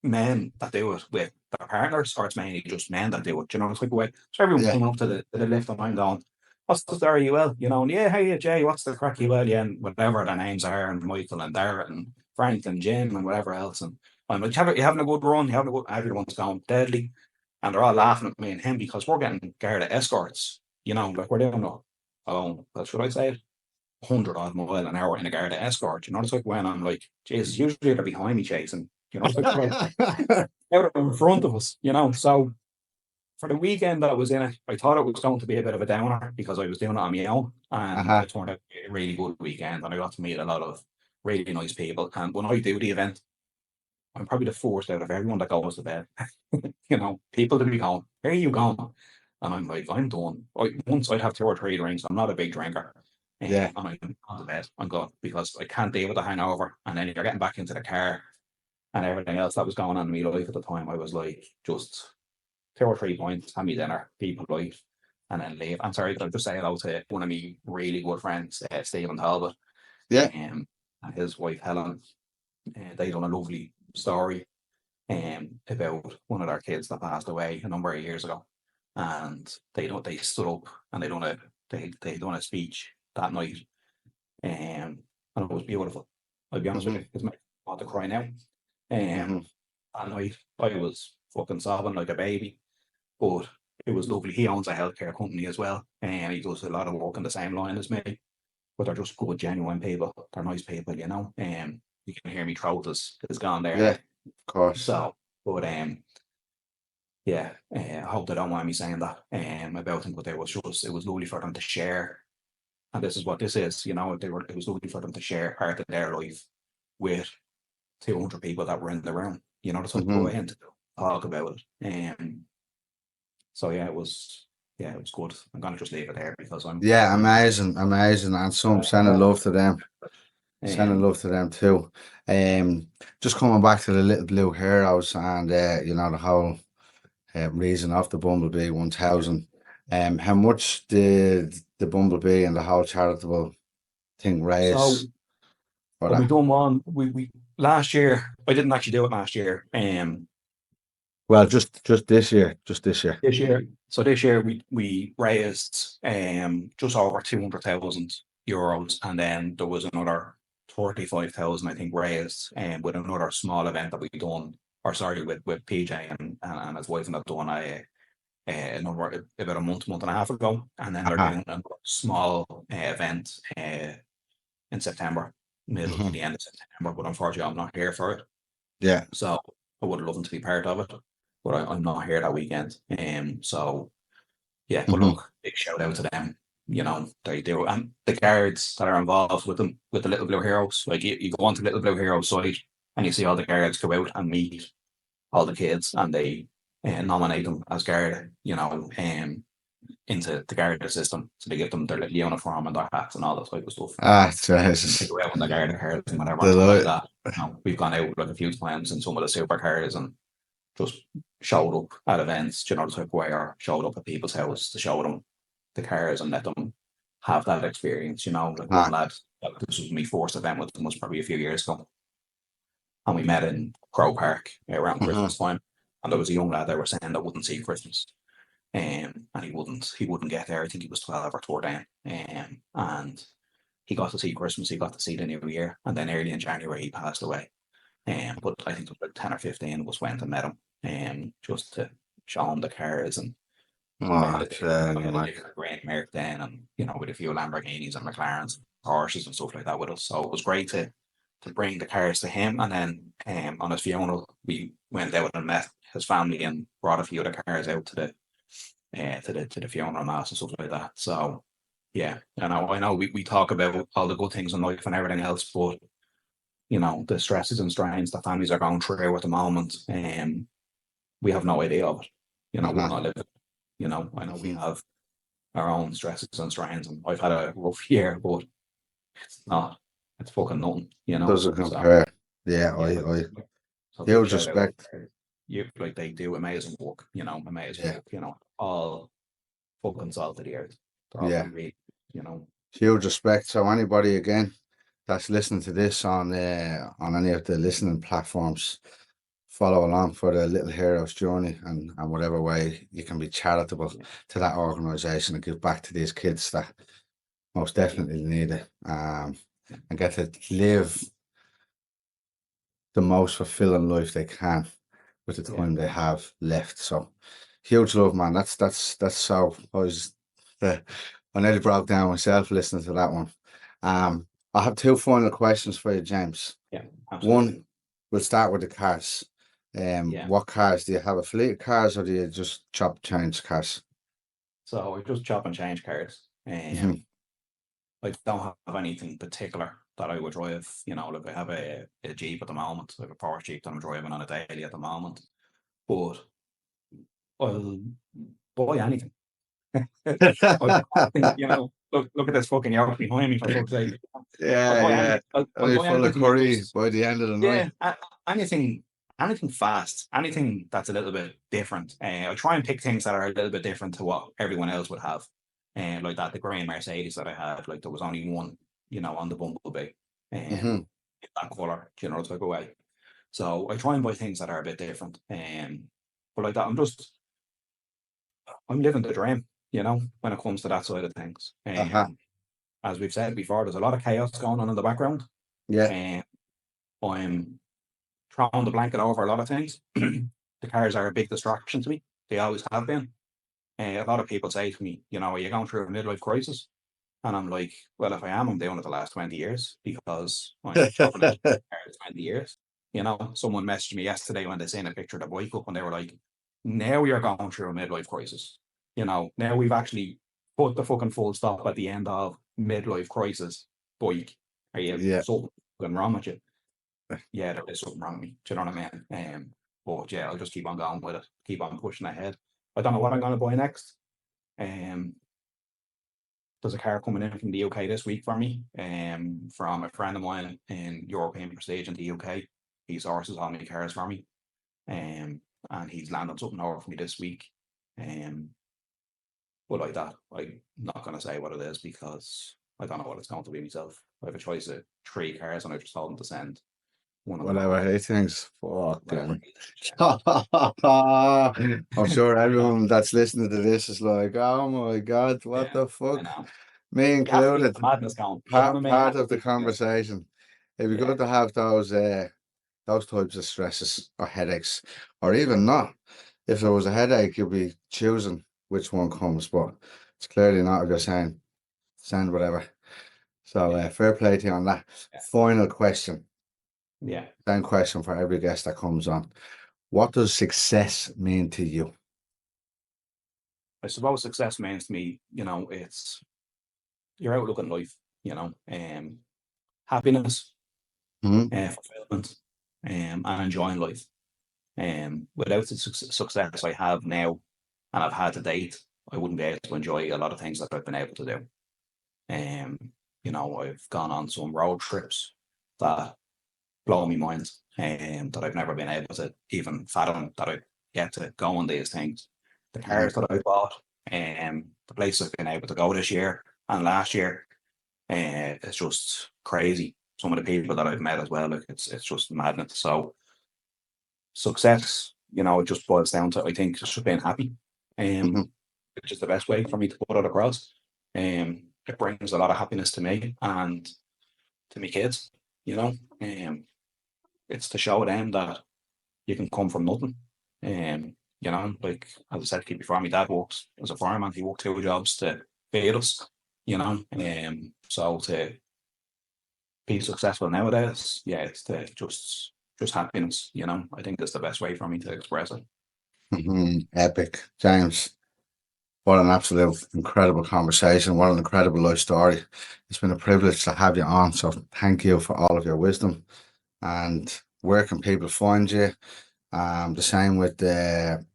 men that do it with their partners, or it's mainly just men that do it. It's like a way. So everyone yeah, coming up to the lift, and I'm going, what's the story, you well? And yeah, hey, Jay, what's the crack, you well? Yeah, and whatever their names are, and Michael and Darrett and Frank and Jim and whatever else. And I'm like, you having a good run? You having a good, everyone's going deadly. And they're all laughing at me and him because we're getting Garda escorts, like we're doing well, should I say it? 100 odd mile an hour in a Garda escort. It's like when I'm like, Jesus, usually they're behind me chasing, it's like out in front of us, So for the weekend that I was in it, I thought it was going to be a bit of a downer because I was doing it on my own, and uh-huh. it turned out to be a really good weekend, and I got to meet a lot of really nice people. And when I do the event, I'm probably the first out of everyone that goes to bed. People to be going, where are you going? And I'm like, I'm done. Once I'd have 2 or 3 drinks, I'm not a big drinker. Yeah, And I'm on the bed. I'm gone because I can't deal with the hangover. And then you're getting back into the car and everything else that was going on in my life at the time. I was like, just 2 or 3 points, have me dinner, be polite, and then leave. I'm sorry, but I'll just say hello to one of my really good friends, Stephen Talbot, yeah. and his wife Helen. They done a lovely story about one of their kids that passed away a number of years ago, and they stood up and they done a speech that night, and it was beautiful. I'll be honest with Hmm. you, it's made me want to cry now. Hmm. That night I was fucking sobbing like a baby, but it was lovely. He owns a healthcare company as well, and he does a lot of work in the same line as me. But they're just good, genuine people. They're nice people, And you can hear me throat is gone there Yeah, now. of course. So, but yeah, I hope they don't mind me saying that about them. But it was lovely for them to share, and this is what this is. It was lovely for them to share part of their life with 200 people that were in the room. To type of Hmm. way and to talk about it. So yeah, it was good. I'm gonna just leave it there because Yeah, I'm amazing, amazing, and some sending love to them. Sending um love to them too. Just coming back to the Little Blue Heroes and the whole reason of the Bumblebee 1000. How much did the Bumblebee and the whole charitable thing so raise for we that? done one. We last year. I didn't actually do it last year. Well, just this year, just this year. This year we raised just over 200,000 euros, and then there was another 35,000 I think raised with another small event that we done, or sorry, with PJ and his wife, and that done about a month and a half ago, and then they're Uh-huh. doing a small event in September, middle to Hmm. the end of September, but unfortunately I'm not here for it. Yeah. So I would have loved to be part of it, but I'm not here that weekend. So yeah, but Hmm. look, big shout out to them. They do, and the guards that are involved with them, with the Little Blue Heroes. Like you go onto Little Blue Heroes site and you see all the guards go out and meet all the kids, and they nominate them as guard. into the Garda system. So they give them their little uniform and their hats and all that type of stuff. Ah, They Jesus. go out in the Garda cars and whatever and The stuff like light. that. We've gone out like a few times in some of the supercars and just showed up at events, the type of way, or showed up at people's houses to show them the cars and let them have that experience. Like one Ah, lad, this was my first event with them, was probably a few years ago, and we met in Crow Park around Christmas time, and there was a young lad there were saying that wouldn't see Christmas, and he wouldn't get there. I think he was 12 or 14, and he got to see Christmas, he got to see the New Year, and then early in January he passed away. But I think it was about 10 or 15 of us went and met him, just to show him the cars. And I had oh, a different Grand Merc then, and with a few Lamborghinis and McLarens, Porsches and stuff like that with us. So it was great to bring the cars to him. And then on his funeral, we went out and met his family and brought a few of the cars out to the funeral mass and stuff like that. So yeah, I know we talk about all the good things in life and everything else, but the stresses and strains that families are going through at the moment, we have no idea of it. We're not living. I know we have our own stresses and strains, and I've had a rough year, but it's fucking nothing. doesn't So compare. Yeah, yeah, I so big huge shout out. respect. Like they do amazing work. Amazing Yeah, work. All fucking salt of the earth. They're all yeah, really, you know. huge respect. So anybody again that's listening to this on any of the listening platforms, follow along for the Little Heroes journey, and whatever way you can be charitable to that organization and give back to these kids that most definitely need it, and get to live the most fulfilling life they can with the time they have left. So huge love, man. That's so I nearly broke down myself listening to that one. I have two final questions for you, James. Yeah, absolutely. One, we'll start with the cars. What cars do you have? A fleet of cars, or do you just chop change cars? So I just chop and change cars. I don't have anything particular that I would drive. Like I have a Jeep at the moment. I have a Porsche Jeep that I'm driving on a daily at the moment. But I'll buy anything. I think, look at this fucking yard behind me, for fuck's sake. I'll buy Yeah, anything. I'll only buy full of anything that curry just, by the end of the night. yeah, anything fast, anything that's a little bit different. I try and pick things that are a little bit different to what everyone else would have. Like the grey Mercedes that I had, like there was only one, on the Bumblebee, in that colour, type of way. So I try and buy things that are a bit different. But like that, I'm living the dream, when it comes to that side of things. As we've said before, there's a lot of chaos going on in the background. Yeah, I'm throwing the blanket over a lot of things. The cars are a big distraction to me. They always have been. A lot of people say to me, are you going through a midlife crisis? And I'm like, well, if I am, I'm doing it the last 20 years because I'm talking about 20 years. Someone messaged me yesterday when they seen a picture of the bike up and they were like, now you're going through a midlife crisis. Now we've actually put the fucking full stop at the end of midlife crisis. Bike, are you yeah. something wrong with you? Yeah, there is something wrong with me. Do you know what I mean? But yeah, I'll just keep on going with it, keep on pushing ahead. I don't know what I'm going to buy next. There's a car coming in from the UK this week for me, from a friend of mine in European Prestige in the UK. He sources all my cars for me, and he's landed something over for me this week. But like that, I'm not going to say what it is because I don't know what it's going to be myself. I have a choice of 3 cars, and I just told him to send one of them. Whatever he thinks. Fuck Whatever them. he thinks. I'm sure everyone that's listening to this is like, oh my God, what the I fuck? know. Me You have to keep included. the madness going. You know what I mean? Part of the conversation. It'd be Yeah. good to have those types of stresses or headaches, or even not. If there was a headache, you'd be choosing which one comes, but it's clearly not if you're saying send whatever. So fair play to you on that. Yeah. Final question. Yeah. Same question for every guest that comes on. What does success mean to you? I suppose success means to me, it's your outlook on life, happiness, fulfillment, and enjoying life. Without the success I have now and I've had to date, I wouldn't be able to enjoy a lot of things that I've been able to do. You know, I've gone on some road trips that blow my mind, and that I've never been able to even fathom that I get to go on these things. The cars that I bought, the places I've been able to go this year and last year, it's just crazy. Some of the people that I've met as well, like it's just madness. So success, you know, it just boils down to, I think, just being happy, Mhm. which is the best way for me to put it across. It brings a lot of happiness to me and to my kids, you know. It's to show them that you can come from nothing. You know, like as I said before, my dad works as a fireman. He worked 2 jobs to feed us, you know. So to be successful nowadays, yeah, it's to just happiness, you know. I think that's the best way for me to express it. Epic, James. What an absolute incredible conversation. What an incredible life story. It's been a privilege to have you on. So thank you for all of your wisdom. And where can people find you? The same with the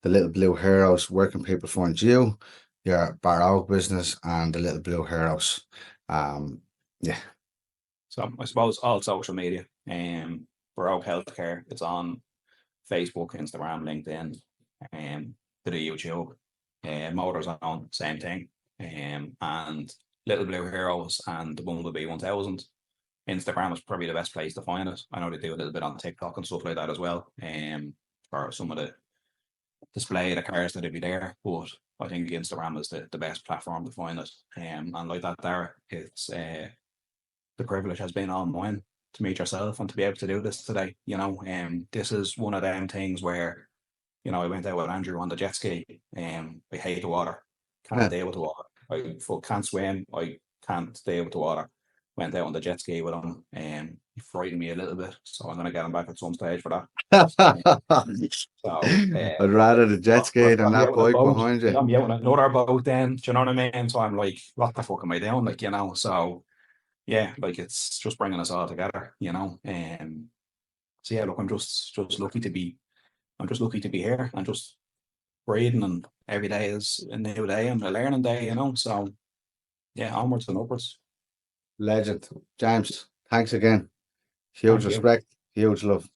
Little Blue Heroes. Where can people find you, your Barróg business, and the Little Blue Heroes? Yeah, So I suppose all social media, Barróg Healthcare, it's on Facebook, Instagram, LinkedIn, bit of YouTube, Motors on, same thing, and Little Blue Heroes and the Bumblebee 1000. Instagram is probably the best place to find it. I know they do a little bit on TikTok and stuff like that as well, for some of the display of the cars that'll be there. But I think Instagram is the best platform to find it. And like that there, it's the privilege has been all mine to meet yourself and to be able to do this today. You know, this is one of them things where, you know, I went out with Andrew on the jet ski. I hate the water, can't deal with the water. Can't swim. I can't deal with the water. Went out on the jet ski with him, and he frightened me a little bit. So I'm gonna get him back at some stage for that. So I'd rather the jet ski I've than got me that out on a bike boat. behind You you. know, me out on another boat. Then, do you know what I mean? So I'm like, what the fuck am I doing? Like, you know. So yeah, like it's just bringing us all together. You know. So yeah, look, I'm just lucky to be. I'm just lucky to be here. I'm just breathing, and every day is a new day and a learning day. You know. So yeah, onwards and upwards. Legend. James, thanks again. Huge Thank you. respect, huge love.